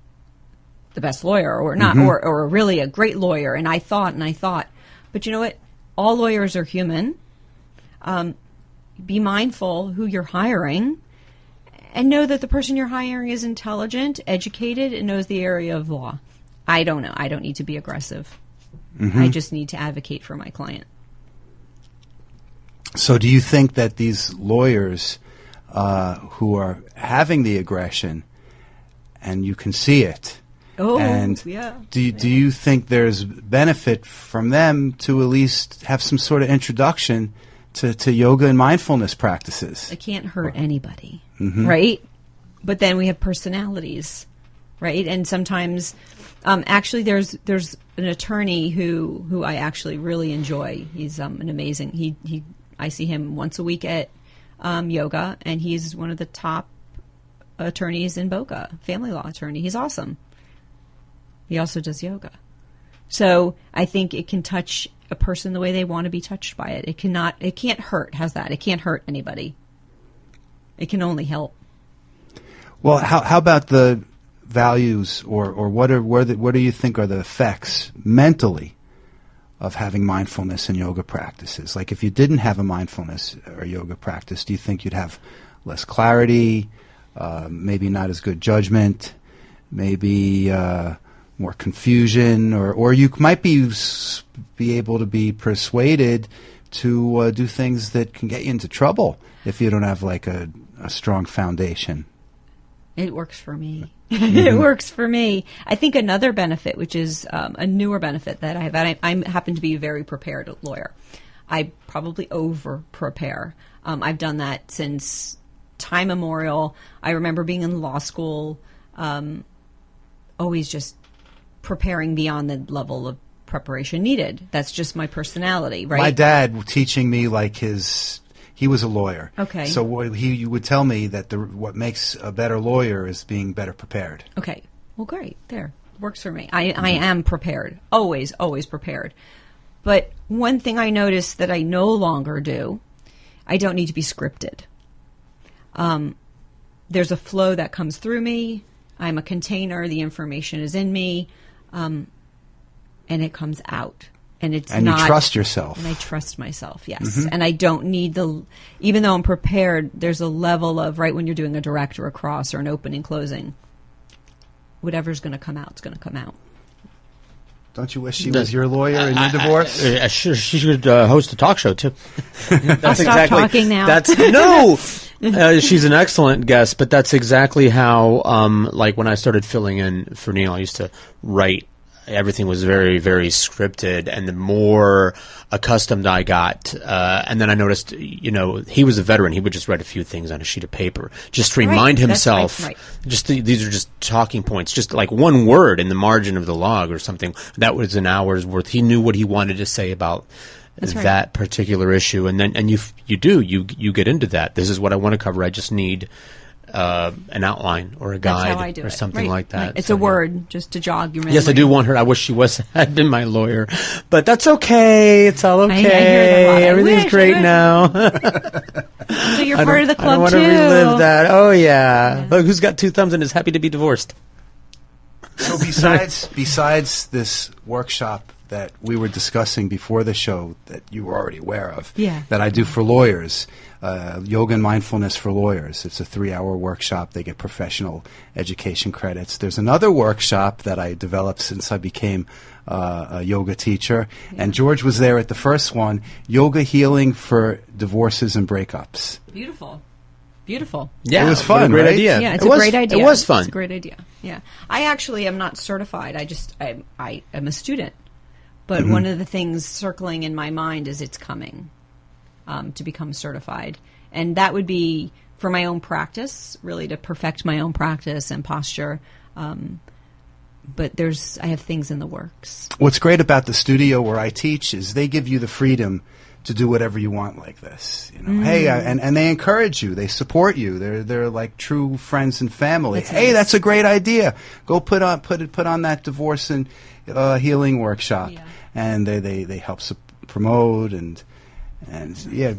Speaker 5: the best lawyer or not, or really a great lawyer. And I thought. But you know what? All lawyers are human. Be mindful who you're hiring. And know that the person you're hiring is intelligent, educated, and knows the area of law. I don't know. I don't need to be aggressive. I just need to advocate for my client.
Speaker 3: So do you think that these lawyers who are having the aggression, and you can see it, do you think there's benefit from them to at least have some sort of introduction to yoga and mindfulness practices?
Speaker 5: It can't hurt anybody, right? But then we have personalities, right? And sometimes, actually, there's an attorney who I actually really enjoy. He's an amazing. I see him once a week at yoga, and he's one of the top attorneys in Boca, family law attorney. He's awesome. He also does yoga. So I think it can touch a person the way they want to be touched by it. It can't hurt. How's that? It can't hurt anybody. It can only help.
Speaker 3: Well, how about the values or what do you think are the effects mentally of having mindfulness and yoga practices? Like if you didn't have a mindfulness or yoga practice, do you think you'd have less clarity, maybe not as good judgment, maybe more confusion, or you might be able to be persuaded to do things that can get you into trouble if you don't have like a strong foundation?
Speaker 5: It works for me. It works for me. I think another benefit, which is a newer benefit that I have, and I happen to be a very prepared lawyer. I probably over-prepare. I've done that since time immemorial. I remember being in law school, always just preparing beyond the level of preparation needed. That's just my personality, right?
Speaker 3: My dad teaching me like he was a lawyer.
Speaker 5: Okay.
Speaker 3: So he would tell me that what makes a better lawyer is being better prepared.
Speaker 5: Okay. Well, great. There. Works for me. I am prepared. Always prepared. But one thing I noticed that I no longer do, I don't need to be scripted. There's a flow that comes through me. I'm a container. The information is in me. And it comes out. And it's
Speaker 3: and
Speaker 5: not,
Speaker 3: you trust yourself.
Speaker 5: And I trust myself, yes. And I don't need even though I'm prepared, there's a level of, right when you're doing a direct or a cross or an opening, closing, whatever's going to come out, it's going to come out.
Speaker 3: Don't you wish she was your lawyer in your divorce?
Speaker 4: She should host a talk show too.
Speaker 5: I'll stop talking now.
Speaker 4: She's an excellent guest, but that's exactly how, like when I started filling in for Neil, I used to write. Everything was very, very scripted, and the more accustomed I got, and then I noticed, he was a veteran. He would just write a few things on a sheet of paper just to remind himself. Right. These are just talking points, just like one word in the margin of the log or something. That was an hour's worth. He knew what he wanted to say about that particular issue, and then you get into that. This is what I want to cover. I just need an outline or a guide or something like that.
Speaker 5: Right. It's a word just to jog your memory.
Speaker 4: Yes, I do want her. I wish she had been my lawyer, but that's okay. It's all okay.
Speaker 5: I hear that.
Speaker 4: Everything's great now.
Speaker 5: So you're part of the club
Speaker 4: I don't want to relive that. Oh yeah. Look, who's got two thumbs and is happy to be divorced?
Speaker 3: So besides this workshop that we were discussing before the show that you were already aware of, that I do for lawyers, Yoga and Mindfulness for Lawyers. It's a 3-hour workshop. They get professional education credits. There's another workshop that I developed since I became a yoga teacher, and George was there at the first one, Yoga Healing for Divorces and Breakups.
Speaker 5: Beautiful.
Speaker 3: Yeah, it was fun.
Speaker 5: Great
Speaker 3: idea.
Speaker 5: Yeah, it's a great idea.
Speaker 4: It was fun.
Speaker 5: It's a great idea. Yeah, I actually am not certified. I am a student, but one of the things circling in my mind is it's coming to become certified, and that would be for my own practice, really to perfect my own practice and posture. But I have things in the works.
Speaker 3: What's great about the studio where I teach is they give you the freedom to do whatever you want like this. Hey, and they encourage you. They support you. They're like true friends and family. That's a great idea. Go put on that divorce and healing workshop. Yeah. And they help promote and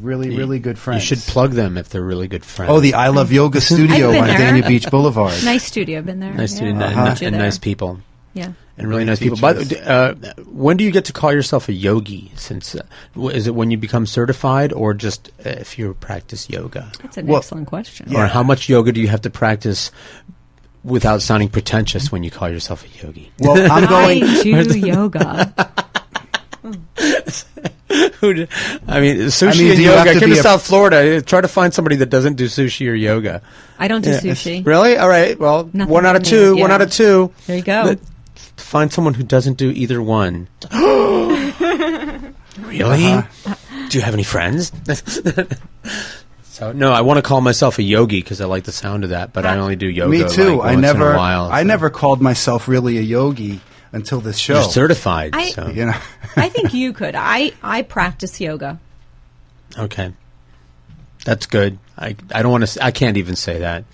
Speaker 3: really good friends.
Speaker 4: You should plug them if they're really good friends.
Speaker 3: Oh, the I Love Yoga studio on Dania Beach Boulevard.
Speaker 5: Nice studio. I've been there.
Speaker 4: Nice studio and nice people.
Speaker 5: Yeah.
Speaker 4: And really nice people. But when do you get to call yourself a yogi? Since is it when you become certified, or just if you practice yoga?
Speaker 5: That's an excellent question.
Speaker 4: Yeah. Or how much yoga do you have to practice without sounding pretentious when you call yourself a yogi?
Speaker 3: Well,
Speaker 5: I do yoga.
Speaker 4: Sushi and yoga. I came to South Florida. Try to find somebody that doesn't do sushi or yoga.
Speaker 5: I don't do sushi.
Speaker 4: Really? All right. Well,
Speaker 5: Nothing
Speaker 4: 1 out of 2. Yeah. 1 out of 2.
Speaker 5: There you go.
Speaker 4: Find someone who doesn't do either one. Really? Do you have any friends? So no, I want to call myself a yogi because I like the sound of that, but I only do yoga.
Speaker 3: Me too.
Speaker 4: Once in a while.
Speaker 3: I never called myself really a yogi until this show.
Speaker 4: You're certified.
Speaker 5: I think you could. I practice yoga.
Speaker 4: Okay, that's good. I don't want to. I can't even say that.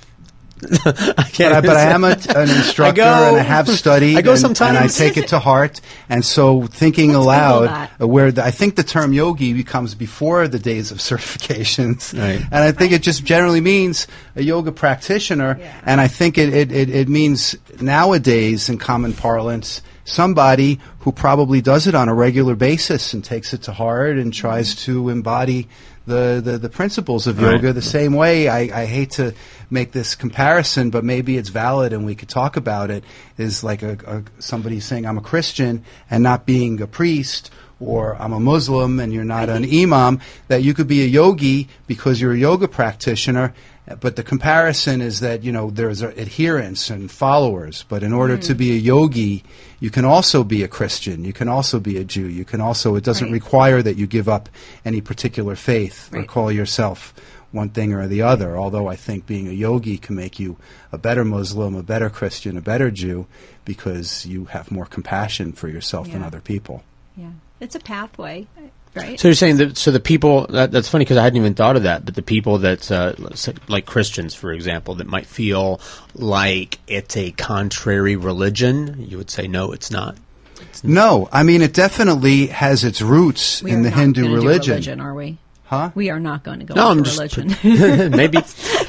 Speaker 4: I can't.
Speaker 3: But I am an instructor, and I have studied.
Speaker 4: I go sometimes,
Speaker 3: and I take it to heart. And so, thinking aloud, I think the term yogi becomes before the days of certifications,
Speaker 4: right.
Speaker 3: And I think it just generally means a yoga practitioner. Yeah. And I think it means nowadays, in common parlance, somebody who probably does it on a regular basis and takes it to heart and tries to embody the principles of yoga the same way. I hate to make this comparison, but maybe it's valid and we could talk about it, is like somebody saying I'm a Christian and not being a priest, or I'm a Muslim and you're not an imam, that you could be a yogi because you're a yoga practitioner. But the comparison is that, there's adherents and followers. But in order to be a yogi, you can also be a Christian. You can also be a Jew. You can also, it doesn't require that you give up any particular faith or call yourself one thing or the other. Although I think being a yogi can make you a better Muslim, a better Christian, a better Jew, because you have more compassion for yourself and other people.
Speaker 5: Yeah, it's a pathway. Right.
Speaker 4: So you're saying that, the people, that's funny because I hadn't even thought of that, but the people that, like Christians, for example, that might feel like it's a contrary religion, you would say, no, it's not.
Speaker 3: No, I mean, it definitely has its roots in the Hindu religion.
Speaker 5: Are we?
Speaker 3: Huh?
Speaker 5: We are not going to go into religion.
Speaker 4: Maybe.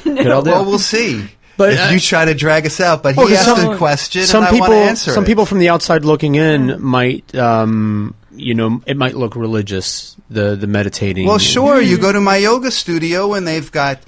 Speaker 3: Well, we'll see.
Speaker 4: But
Speaker 3: if you try to drag us out, but he asked a question and I want to answer
Speaker 4: Some people from the outside looking in might it might look religious, the meditating.
Speaker 3: Well, sure. You go to my yoga studio and they've got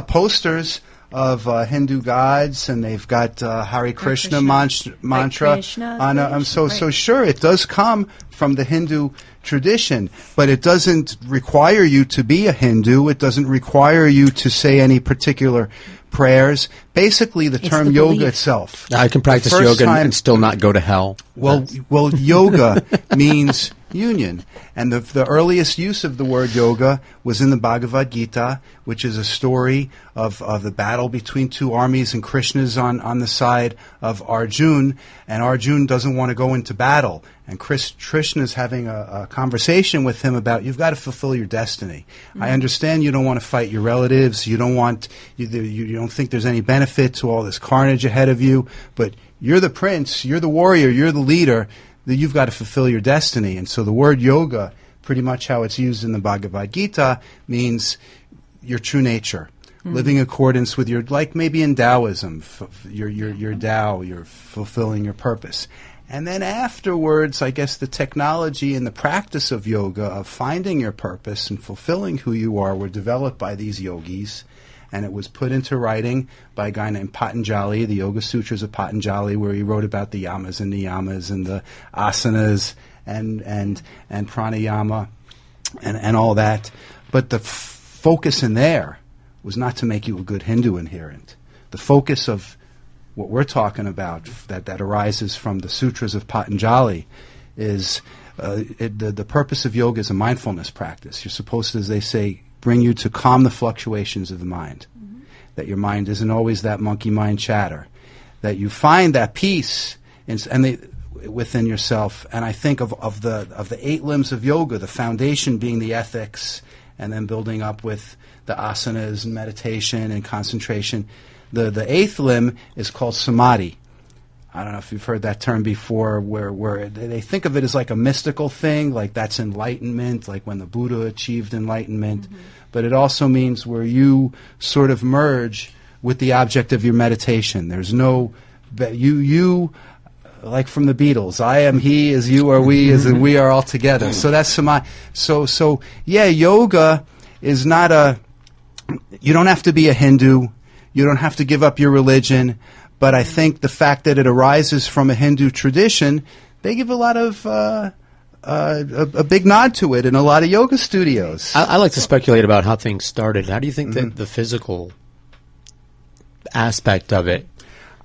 Speaker 3: posters of Hindu gods, and they've got Hare Krishna mantra. So sure, it does come from the Hindu tradition, but it doesn't require you to be a Hindu. It doesn't require you to say any particular prayers. Basically, the term yoga itself.
Speaker 4: I can practice yoga and still not go to hell.
Speaker 3: Well, yoga means union. And the earliest use of the word yoga was in the Bhagavad Gita, which is a story of the battle between two armies, and Krishna's on the side of Arjun, and Arjun doesn't want to go into battle. And Krishna's having a conversation with him about, you've got to fulfill your destiny. Mm-hmm. I understand you don't want to fight your relatives, you don't think there's any benefit to all this carnage ahead of you, but you're the prince, you're the warrior, you're the leader, that you've got to fulfill your destiny. And so the word yoga, pretty much how it's used in the Bhagavad Gita, means your true nature, living in accordance with your, like maybe in Taoism, your Tao, you're fulfilling your purpose. And then afterwards, I guess the technology and the practice of yoga, of finding your purpose and fulfilling who you are, were developed by these yogis. And it was put into writing by a guy named Patanjali, the Yoga Sutras of Patanjali, where he wrote about the yamas and niyamas and the asanas and pranayama and all that. But the focus in there was not to make you a good Hindu adherent. The focus of what we're talking about that arises from the Sutras of Patanjali is the purpose of yoga is a mindfulness practice. You're supposed to, as they say, bring you to calm the fluctuations of the mind. Mm-hmm. That your mind isn't always that monkey mind chatter. That you find that peace within yourself. And I think of the 8 limbs of yoga, the foundation being the ethics, and then building up with the asanas and meditation and concentration. The 8th limb is called samadhi. I don't know if you've heard that term before, where they think of it as like a mystical thing, like that's enlightenment, like when the Buddha achieved enlightenment. Mm-hmm. But it also means where you sort of merge with the object of your meditation. There's no, you like from the Beatles, I am he, as you are we, as we are all together. So that's samadhi. So yeah, yoga is not you don't have to be a Hindu, you don't have to give up your religion. But I think the fact that it arises from a Hindu tradition, they give a lot of a big nod to it in a lot of yoga studios.
Speaker 4: I like to speculate about how things started. How do you think that the physical aspect of it?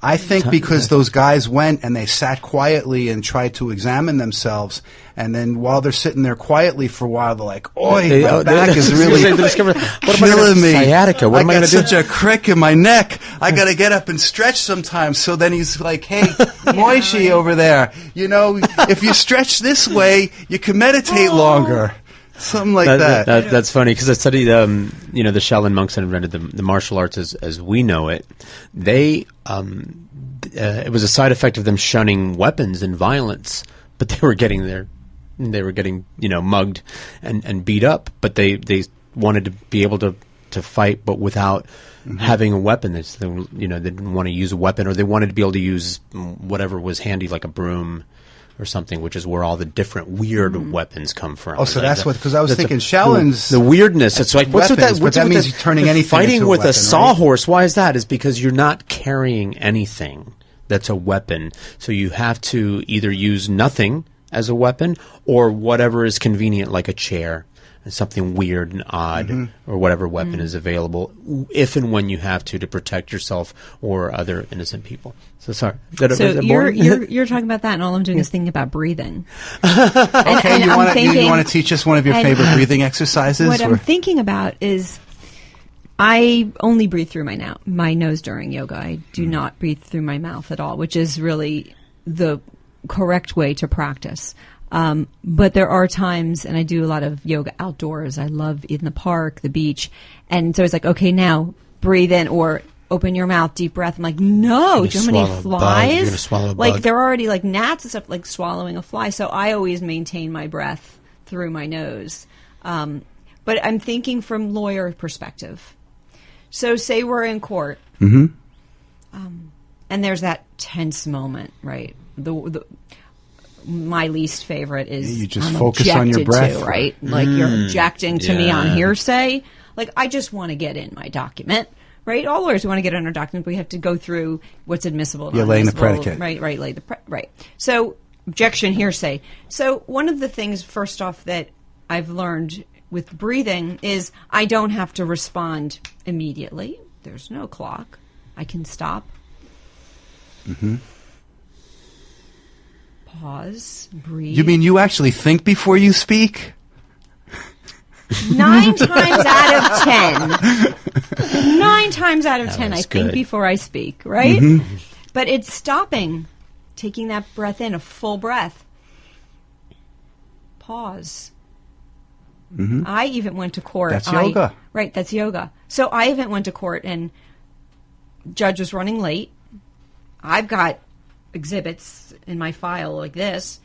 Speaker 3: I think because those guys went and they sat quietly and tried to examine themselves, and then while they're sitting there quietly for a while, they're like, "Oi, my back is really killing me.
Speaker 4: Sciatica. What am I going to do?
Speaker 3: I got such a crick in my neck. I got to get up and stretch sometimes." So then he's like, "Hey, Moishi over there, if you stretch this way, you can meditate longer." Something like that.
Speaker 4: That's funny because I studied, the Shaolin monks that invented the martial arts as we know it. They, it was a side effect of them shunning weapons and violence, but they were getting mugged and beat up. But they wanted to be able to fight, but without having a weapon. They didn't want to use a weapon, or they wanted to be able to use whatever was handy, like a broom or something, which is where all the different weird weapons come from.
Speaker 3: Oh, so that's what, because I was thinking Shaolin's...
Speaker 4: The weirdness. It's like, what's
Speaker 3: weapons,
Speaker 4: with that? What's
Speaker 3: that
Speaker 4: with
Speaker 3: means you're turning anything
Speaker 4: fighting
Speaker 3: into a
Speaker 4: with
Speaker 3: weapon,
Speaker 4: a sawhorse, why is that? Is because you're not carrying anything that's a weapon. So you have to either use nothing as a weapon, or whatever is convenient, like a chair, and something weird and odd, or whatever weapon is available, if and when you have to protect yourself or other innocent people. So sorry.
Speaker 5: So you're talking about that, and all I'm doing is thinking about breathing.
Speaker 3: Okay, you want to teach us one of your favorite breathing exercises?
Speaker 5: What I'm thinking about is, I only breathe through my nose during yoga. I do not breathe through my mouth at all, which is really the correct way to practice. But there are times, and I do a lot of yoga outdoors. I love in the park, the beach. And so it's like, okay, now breathe in, or open your mouth, deep breath. I'm like, no, do you know how many flies?
Speaker 4: You're gonna swallow a
Speaker 5: like
Speaker 4: bug.
Speaker 5: they're already like gnats and stuff, like swallowing a fly. So I always maintain my breath through my nose. But I'm thinking from lawyer perspective. So say we're in court, and there's that tense moment, right? my least favorite is
Speaker 3: you just
Speaker 5: I'm
Speaker 3: focus on your
Speaker 5: objected
Speaker 3: breath,
Speaker 5: to, right? Like you're objecting to me on
Speaker 4: yeah.
Speaker 5: hearsay. Like I just want to get in my document, right? All lawyers want to get in our document, but we have to go through what's admissible.
Speaker 3: You're laying the
Speaker 5: inadmissible,
Speaker 3: predicate.
Speaker 5: Right. Right. So objection, hearsay. So one of the things, first off, that I've learned with breathing is I don't have to respond immediately. There's no clock. I can stop.
Speaker 3: Mm-hmm.
Speaker 5: Pause. Breathe.
Speaker 3: You mean you actually think before you speak?
Speaker 5: 9 times out of 10. 9 times out of 10, I think
Speaker 4: good.
Speaker 5: before I speak, right?
Speaker 3: Mm-hmm.
Speaker 5: But it's stopping, taking that breath in, a full breath. Pause.
Speaker 3: Mm-hmm.
Speaker 5: I even went to court.
Speaker 3: That's yoga.
Speaker 5: Right, that's yoga. So I even went to court and judge was running late. I've got exhibits in my file like this.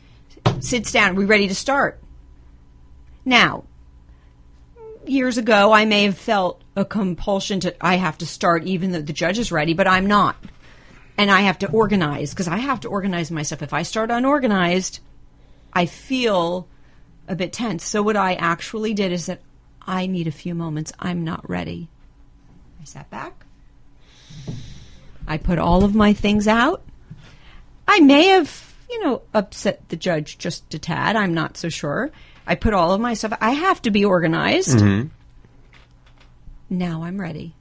Speaker 5: Sits down. We ready to start? Now, years ago, I may have felt a compulsion I have to start even though the judge is ready, but I'm not. And I have to organize because I have to organize myself. If I start unorganized, I feel a bit tense. So what I actually did is that I need a few moments. I'm not ready. I sat back. I put all of my things out. I may have, upset the judge just a tad. I'm not so sure. I put all of my stuff. I have to be organized.
Speaker 4: Mm-hmm.
Speaker 5: Now I'm ready.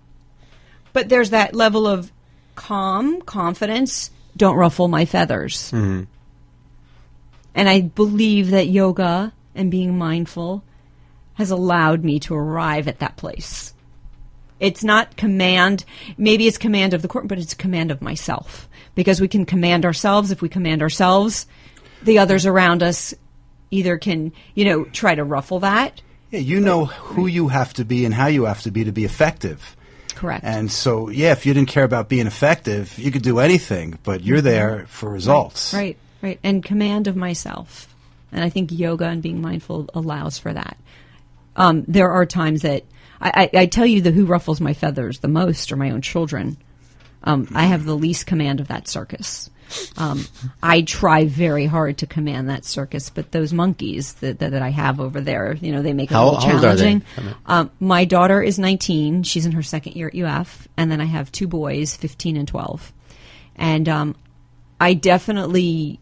Speaker 5: But there's that level of calm, confidence. Don't ruffle my feathers.
Speaker 4: Mm-hmm.
Speaker 5: And I believe that yoga and being mindful has allowed me to arrive at that place. It's not command. Maybe it's command of the court, but it's command of myself. Because we can command ourselves. If we command ourselves, the others around us either can, try to ruffle that.
Speaker 3: Yeah, you know who you have to be and how you have to be effective.
Speaker 5: Correct.
Speaker 3: And so, if you didn't care about being effective, you could do anything, but you're there for results.
Speaker 5: Right. And command of myself. And I think yoga and being mindful allows for that. There are times that I tell you who ruffles my feathers the most are my own children. I have the least command of that circus. I try very hard to command that circus, but those monkeys that I have over there, they make it a little challenging.
Speaker 4: How old are they?
Speaker 5: My daughter is 19. She's in her second year at UF. And then I have 2 boys, 15 and 12. And I definitely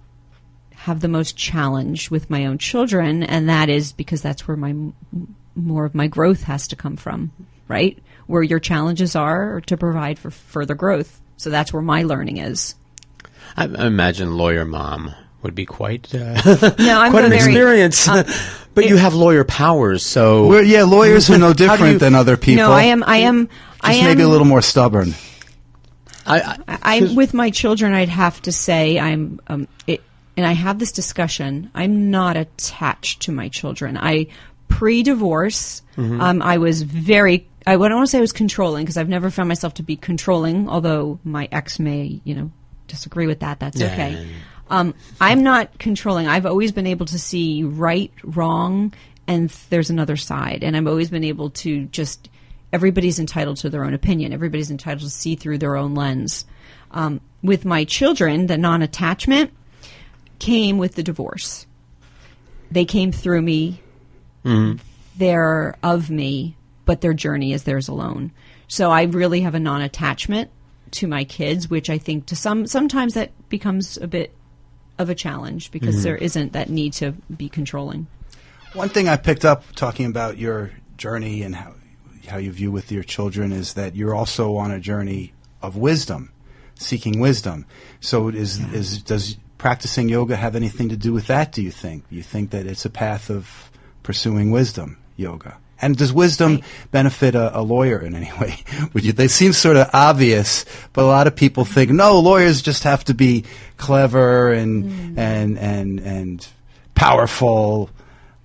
Speaker 5: have the most challenge with my own children, and that is because that's where more of my growth has to come from, right? Where your challenges are to provide for further growth. So that's where my learning is.
Speaker 4: I imagine lawyer mom would be quite
Speaker 5: I'm
Speaker 4: quite an experience. But you have lawyer powers, so
Speaker 3: lawyers are no different than other people.
Speaker 5: No, I am.
Speaker 3: Maybe a little more stubborn.
Speaker 5: I with my children, I'd have to say and I have this discussion. I'm not attached to my children. Pre-divorce, I was very. I don't want to say I was controlling because I've never found myself to be controlling. Although my ex may, disagree with that. That's okay. I'm not controlling. I've always been able to see right, wrong, and there's another side. And I've always been able to just. Everybody's entitled to their own opinion. Everybody's entitled to see through their own lens. With my children, the non-attachment came with the divorce. They came through me. Mm-hmm. They're of me, but their journey is theirs alone. So I really have a non-attachment to my kids, which I think sometimes that becomes a bit of a challenge because there isn't that need to be controlling.
Speaker 3: One thing I picked up talking about your journey and how you view with your children is that you're also on a journey of wisdom, seeking wisdom. So does practicing yoga have anything to do with that, do you think? You think that it's a path of pursuing wisdom, yoga? And does wisdom benefit a lawyer in any way? They seem sort of obvious, but a lot of people think, no, lawyers just have to be clever and powerful.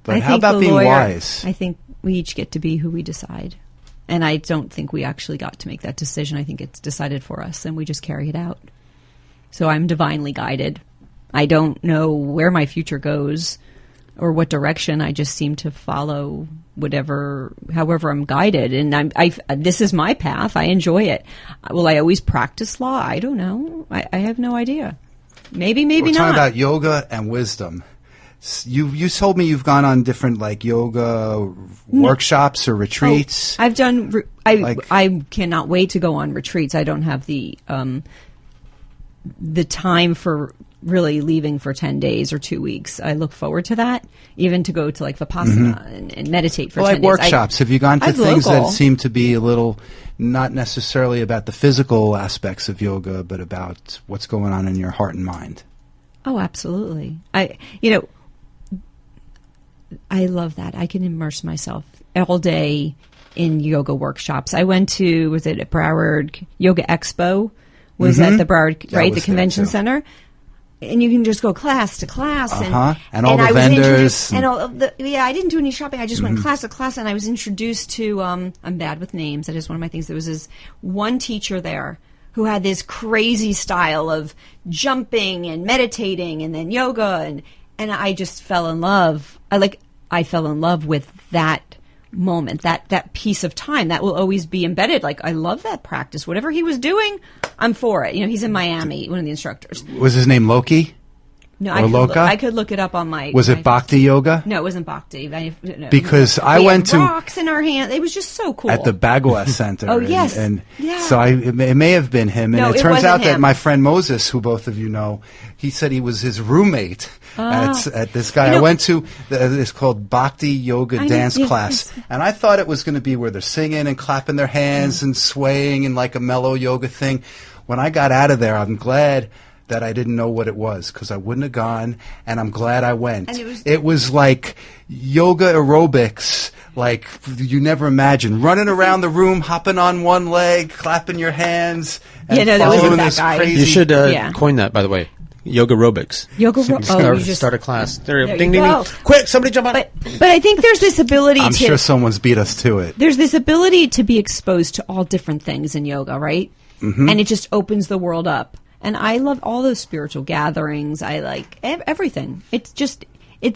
Speaker 3: But how about being wise?
Speaker 5: I think we each get to be who we decide. And I don't think we actually got to make that decision. I think it's decided for us, and we just carry it out. So I'm divinely guided. I don't know where my future goes or what direction. I just seem to follow however I'm guided. And this is my path. I enjoy it. Will I always practice law? I don't know. I have no idea. Maybe
Speaker 3: We're
Speaker 5: not.
Speaker 3: talking about yoga and wisdom. You told me you've gone on different like yoga workshops or retreats.
Speaker 5: I've done. I cannot wait to go on retreats. I don't have the time for really leaving for 10 days or 2 weeks. I look forward to that, even to go to like Vipassana and meditate for 10
Speaker 3: like
Speaker 5: days.
Speaker 3: Workshops. Have you gone to
Speaker 5: I've
Speaker 3: things
Speaker 5: local.
Speaker 3: that seem to be a little not necessarily about the physical aspects of yoga, but about what's going on in your heart and mind?
Speaker 5: Oh, absolutely. I love that. I can immerse myself all day in yoga workshops. I went to, was it at Broward Yoga Expo? Was at the Broward, right, the convention center? And you can just go class to class.
Speaker 3: And all the
Speaker 5: I was
Speaker 3: vendors.
Speaker 5: And all of the, I didn't do any shopping. I just went class to class, and I was introduced to, I'm bad with names. That is one of my things. There was this one teacher there who had this crazy style of jumping and meditating and then yoga. And I just fell in love. I fell in love with that moment, that piece of time that will always be embedded. Like, I love that practice. Whatever he was doing, I'm for it. He's in Miami, one of the instructors.
Speaker 3: Was his name Loki?
Speaker 5: No,
Speaker 3: Or
Speaker 5: I could look it up on my.
Speaker 3: Was it Bhakti Yoga?
Speaker 5: No, it wasn't Bhakti. No.
Speaker 3: Because I
Speaker 5: We
Speaker 3: went
Speaker 5: had
Speaker 3: to
Speaker 5: rocks in our hand. It was just so cool.
Speaker 3: at the Bagua Center.
Speaker 5: Oh, yes.
Speaker 3: And
Speaker 5: Yeah.
Speaker 3: so it may have been him. And
Speaker 5: No,
Speaker 3: it
Speaker 5: it
Speaker 3: turns
Speaker 5: wasn't
Speaker 3: out that
Speaker 5: him.
Speaker 3: my friend Moses, who both of you know, he said he was his roommate at this guy. I went to, it's called Bhakti Yoga
Speaker 5: I know,
Speaker 3: Dance
Speaker 5: yeah,
Speaker 3: Class.
Speaker 5: yes.
Speaker 3: And I thought it was going to be where they're singing and clapping their hands and swaying and like a mellow yoga thing. When I got out of there, I'm glad that I didn't know what it was, because I wouldn't have gone, and I'm glad I went.
Speaker 5: And
Speaker 3: it was like yoga aerobics, like you never imagined. Running around the room, hopping on one leg, clapping your hands, and
Speaker 5: Yeah, no, that wasn't
Speaker 3: following
Speaker 5: that
Speaker 3: this
Speaker 5: guy.
Speaker 3: crazy.
Speaker 4: You should
Speaker 5: Yeah.
Speaker 4: coin that, by the way. Yoga aerobics. Start a class. There,
Speaker 5: There
Speaker 4: ding,
Speaker 5: you
Speaker 4: ding,
Speaker 5: go.
Speaker 4: ding. Quick, somebody jump on it.
Speaker 5: But I think there's this ability
Speaker 3: I'm
Speaker 5: to.
Speaker 3: sure someone's beat us to it.
Speaker 5: There's this ability to be exposed to all different things in yoga, right? Mm-hmm. And it just opens the world up. And I love all those spiritual gatherings. I like everything. It's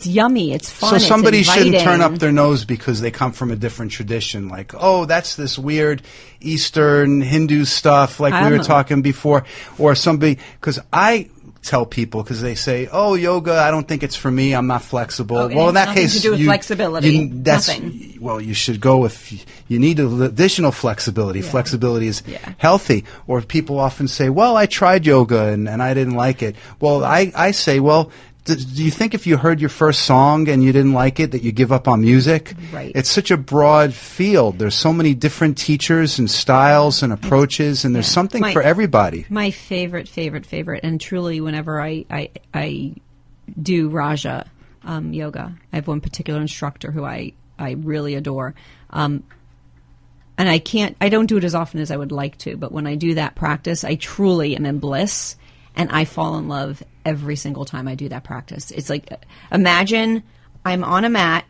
Speaker 5: yummy. It's fun.
Speaker 3: So somebody
Speaker 5: it's
Speaker 3: shouldn't turn
Speaker 5: inviting.
Speaker 3: up their nose because they come from a different tradition. Like, oh, that's this weird Eastern Hindu stuff like we were talking before. Or somebody, because I tell people, because they say, oh, yoga, I don't think it's for me. I'm not flexible.
Speaker 5: Oh, it
Speaker 3: well, in
Speaker 5: has
Speaker 3: that
Speaker 5: nothing
Speaker 3: case,
Speaker 5: to do with flexibility. Nothing.
Speaker 3: Well, you should go if you need additional flexibility.
Speaker 5: Yeah.
Speaker 3: Flexibility is healthy. Or people often say, well, I tried yoga and I didn't like it. Well, I say, well, do you think if you heard your first song and you didn't like it that you give up on music?
Speaker 5: Right.
Speaker 3: It's such a broad field. There's so many different teachers and styles and approaches, and there's something for everybody.
Speaker 5: My favorite, and truly, whenever I do Raja yoga, I have one particular instructor who I really adore. And I don't do it as often as I would like to, but when I do that practice, I truly am in bliss, and I fall in love every single time I do that practice. It's like, imagine I'm on a mat,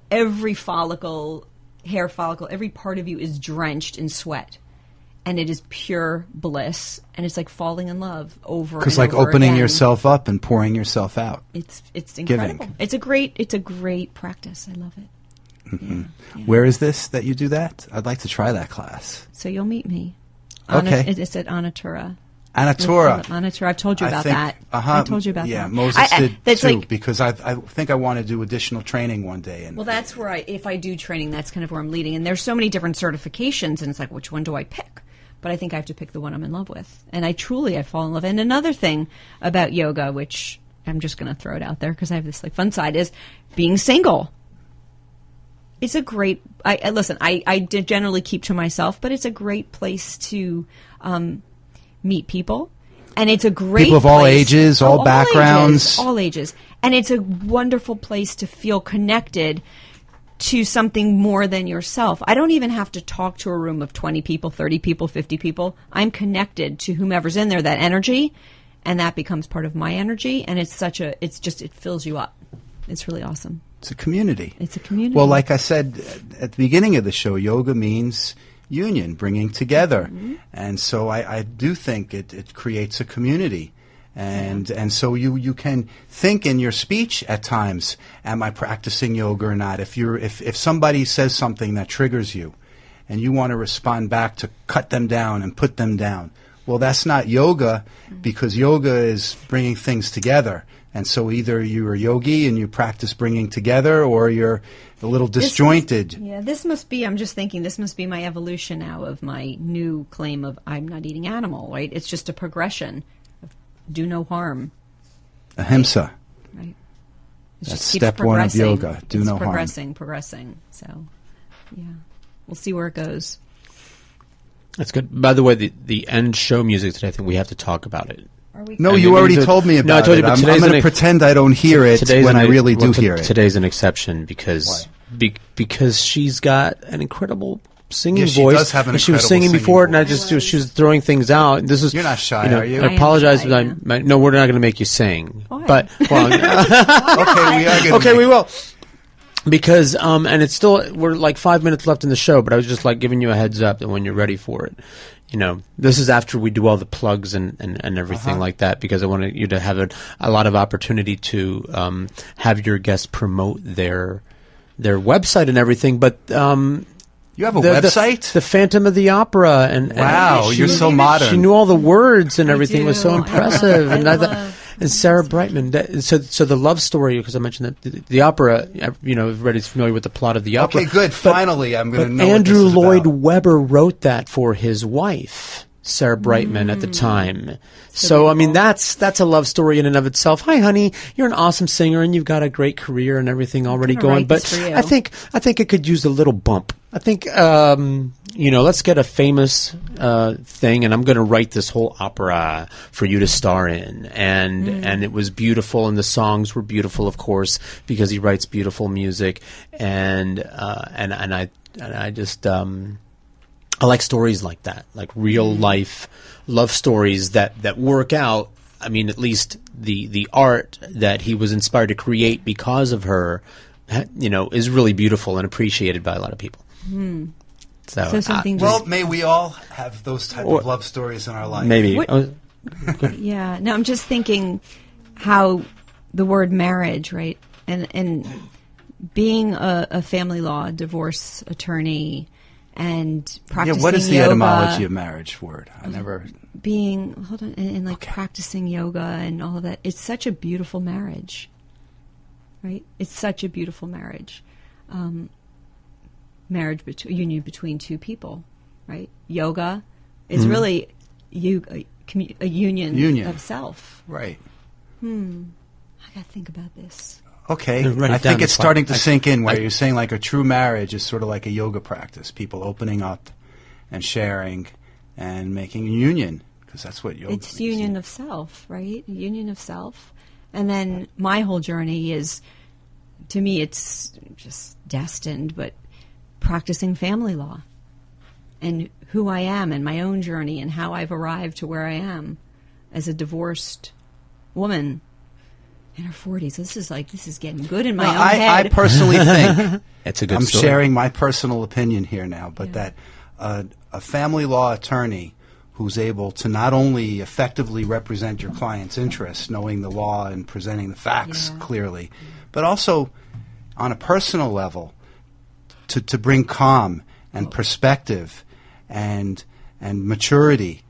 Speaker 5: every follicle, hair follicle, every part of you is drenched in sweat, and it is pure bliss, and it's like falling in love over and over.
Speaker 3: Because like opening
Speaker 5: again.
Speaker 3: yourself up and pouring yourself out.
Speaker 5: It's incredible.
Speaker 3: Giving.
Speaker 5: It's a great practice. I love it.
Speaker 3: Mm-hmm. Yeah. Where is this that you do that? I'd like to try that class.
Speaker 5: So you'll meet me.
Speaker 3: Okay.
Speaker 5: It's at Anatura.
Speaker 3: Anatura.
Speaker 5: Anatura. I've told you about that. I told you about that.
Speaker 3: Yeah, Moses did too,
Speaker 5: like,
Speaker 3: because I think I want to do additional training one day. And
Speaker 5: well, that's where if I do training, that's kind of where I'm leading. And there's so many different certifications, and it's like, which one do I pick? But I think I have to pick the one I'm in love with. And I fall in love. And another thing about yoga, which I'm just going to throw it out there because I have this like fun side, is being single. It's a great. I generally keep to myself, but it's a great place to meet people, and it's a great
Speaker 3: people of all
Speaker 5: place,
Speaker 3: ages, all backgrounds,
Speaker 5: all ages, and it's a wonderful place to feel connected to something more than yourself. I don't even have to talk to a room of 20 people, 30 people, 50 people. I'm connected to whomever's in there, that energy, and that becomes part of my energy, and it fills you up. It's really awesome.
Speaker 3: It's a community.
Speaker 5: It's a community.
Speaker 3: Well, like I said at the beginning of the show, yoga means union, bringing together. Mm-hmm. And so I do think it creates a community. And so you can think in your speech at times, am I practicing yoga or not? If somebody says something that triggers you and you want to respond back to cut them down and put them down, well, that's not yoga, because yoga is bringing things together. And so either you're a yogi and you practice bringing together, or you're a little disjointed.
Speaker 5: This must be, I'm just thinking, this must be my evolution now of my new claim of I'm not eating animal, right? It's just a progression of do no harm.
Speaker 3: Ahimsa.
Speaker 5: Right. It
Speaker 3: That's
Speaker 5: just keeps
Speaker 3: step one of
Speaker 5: progressing.
Speaker 3: yoga. Do no harm.
Speaker 5: Progressing. So, yeah. We'll see where it goes.
Speaker 4: That's good. By the way, the end show music today, I think we have to talk about it.
Speaker 3: No, you already told me about it. I'm going to pretend I don't hear it when I really do hear it.
Speaker 4: Today's an exception because she's got an incredible singing voice.
Speaker 3: She does have an incredible
Speaker 4: she was singing before, and she was throwing things out. This is
Speaker 3: You're not shy, are you?
Speaker 4: I apologize.
Speaker 5: Shy,
Speaker 4: No, we're not going to make you sing.
Speaker 5: Why?
Speaker 4: But well,
Speaker 3: okay, we are going to.
Speaker 4: Okay, we will. Because and it's still, we're like 5 minutes left in the show, but I was just like giving you a heads up that when you're ready for it, this is after we do all the plugs and everything like that, because I wanted you to have a lot of opportunity to have your guests promote their website and everything. But
Speaker 3: you have a website?
Speaker 4: The Phantom of the Opera, and
Speaker 3: wow, you're so modern.
Speaker 4: She knew all the words and everything. It was so impressive,
Speaker 5: and
Speaker 4: Sarah Brightman. So the love story, because I mentioned that the opera, everybody's familiar with the plot of the opera.
Speaker 3: Okay, good. Finally, I'm going to know
Speaker 4: Andrew
Speaker 3: what this is
Speaker 4: Lloyd
Speaker 3: about.
Speaker 4: Webber wrote that for his wife, Sarah Brightman, at the time. So I mean, that's a love story in and of itself. Hi, honey, you're an awesome singer and you've got a great career and everything already going. But I think it could use a little bump. I think let's get a famous thing, and I'm going to write this whole opera for you to star in. And it was beautiful, and the songs were beautiful, of course, because he writes beautiful music. And I just I like stories like that, like real life love stories that work out. I mean, at least the art that he was inspired to create because of her, is really beautiful and appreciated by a lot of people.
Speaker 5: So something.
Speaker 3: Well, may we all have those type of love stories in our life.
Speaker 4: Maybe.
Speaker 5: Yeah. No, I'm just thinking how the word marriage, right, and being a family law divorce attorney and practicing
Speaker 3: what is the
Speaker 5: yoga,
Speaker 3: etymology of marriage word? I never.
Speaker 5: Practicing yoga and all of that. It's such a beautiful marriage, right? It's such a beautiful marriage. Union between two people, right? Yoga is really a union of self.
Speaker 3: Right.
Speaker 5: I got to think about this.
Speaker 3: Okay. I think it's starting to sink in where you're saying like a true marriage is sort of like a yoga practice. People opening up and sharing and making a union, because that's what yoga is.
Speaker 5: It's union of self, right? Union of self. And then my whole journey is, to me, it's just destined, but practicing family law and who I am and my own journey and how I've arrived to where I am as a divorced woman in her 40s. This is getting good in my own head.
Speaker 3: I personally think
Speaker 4: it's a good
Speaker 3: I'm
Speaker 4: story.
Speaker 3: sharing my personal opinion here now, but that a family law attorney who's able to not only effectively represent your client's interests, knowing the law and presenting the facts clearly, but also on a personal level to bring calm and perspective and maturity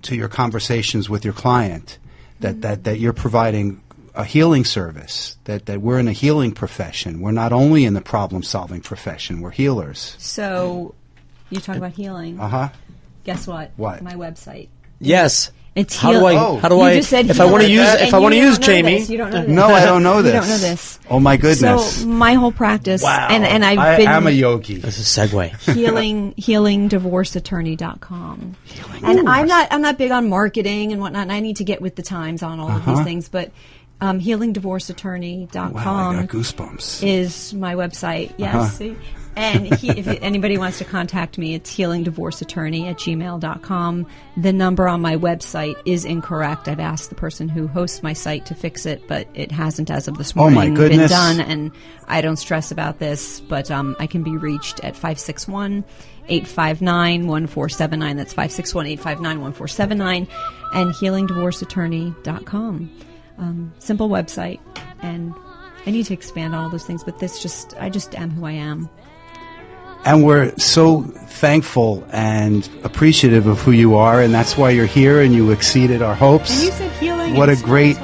Speaker 3: to your conversations with your client, that you're providing a healing service, that we're in a healing profession. We're not only in the problem-solving profession, we're healers.
Speaker 5: So you talk about healing. Guess what?
Speaker 3: What?
Speaker 5: My website.
Speaker 4: Yes.
Speaker 5: It's
Speaker 4: how do I
Speaker 5: just said
Speaker 4: if I want to use Jaimie?
Speaker 5: You don't know this.
Speaker 3: No, I don't know this.
Speaker 5: You don't know this.
Speaker 3: Oh my goodness.
Speaker 5: So my whole practice,
Speaker 3: Wow.
Speaker 5: and I've
Speaker 3: I
Speaker 5: been
Speaker 3: am a yogi.
Speaker 4: This is a segue.
Speaker 5: healingdivorceattorney.com. And I'm not big on marketing and whatnot, and I need to get with the times on all of these things, but healingdivorceattorney.com
Speaker 3: Wow, I got goosebumps.
Speaker 5: is my website. Yes. See? And if anybody wants to contact me, it's healingdivorceattorney@gmail.com. The number on my website is incorrect. I've asked the person who hosts my site to fix it, but it hasn't as of this morning
Speaker 3: my goodness.
Speaker 5: been done, and I don't stress about this, but I can be reached at 561-859-1479. That's 561-859-1479, and healingdivorceattorney.com. Simple website, and I need to expand on all those things, but I just am who I am.
Speaker 3: And we're so thankful and appreciative of who you are, and that's why you're here, and you exceeded our hopes.
Speaker 5: And you said healing.
Speaker 3: What a great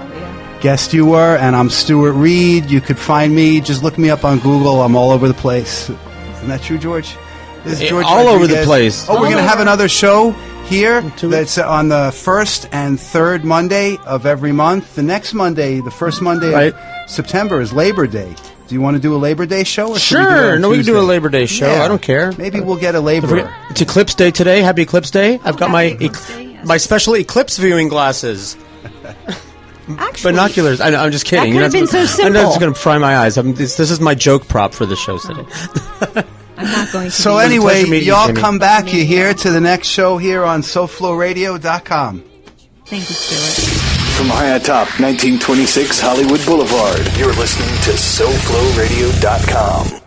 Speaker 3: guest you were. And I'm Stuart Reed. You could find me. Just look me up on Google. I'm all over the place. Isn't that true, George? This is George
Speaker 4: all
Speaker 3: Rodriguez.
Speaker 4: over the place.
Speaker 3: Oh, we're going to have another show here
Speaker 4: 2 weeks.
Speaker 3: that's on the first and third Monday of every month. The next Monday, the first Monday of September, is Labor Day. Do you want to do a Labor Day show? Or should we do it
Speaker 4: Sure.
Speaker 3: on
Speaker 4: No, we can do a
Speaker 3: Tuesday?
Speaker 4: Labor Day show.
Speaker 3: Yeah.
Speaker 4: I don't care.
Speaker 3: Maybe we'll get a laborer.
Speaker 4: It's Eclipse Day today. Happy Eclipse Day. I've got my
Speaker 5: Happy Eclipse Day, yes.
Speaker 4: my special eclipse viewing glasses.
Speaker 5: Actually,
Speaker 4: Binoculars. I know, I'm just kidding.
Speaker 5: That could have been so
Speaker 4: I'm not just
Speaker 5: simple.
Speaker 4: going to pry my eyes. This is my joke prop for the show today.
Speaker 5: I'm not going to.
Speaker 3: So
Speaker 5: be
Speaker 3: anyway,
Speaker 4: pleasure meeting you,
Speaker 3: y'all
Speaker 4: Jaimie.
Speaker 3: come back. You're here to the next show here on SoFloRadio.com.
Speaker 5: Thank you, Stuart.
Speaker 1: From high atop 1926 Hollywood Boulevard, you're listening to SoFloRadio.com.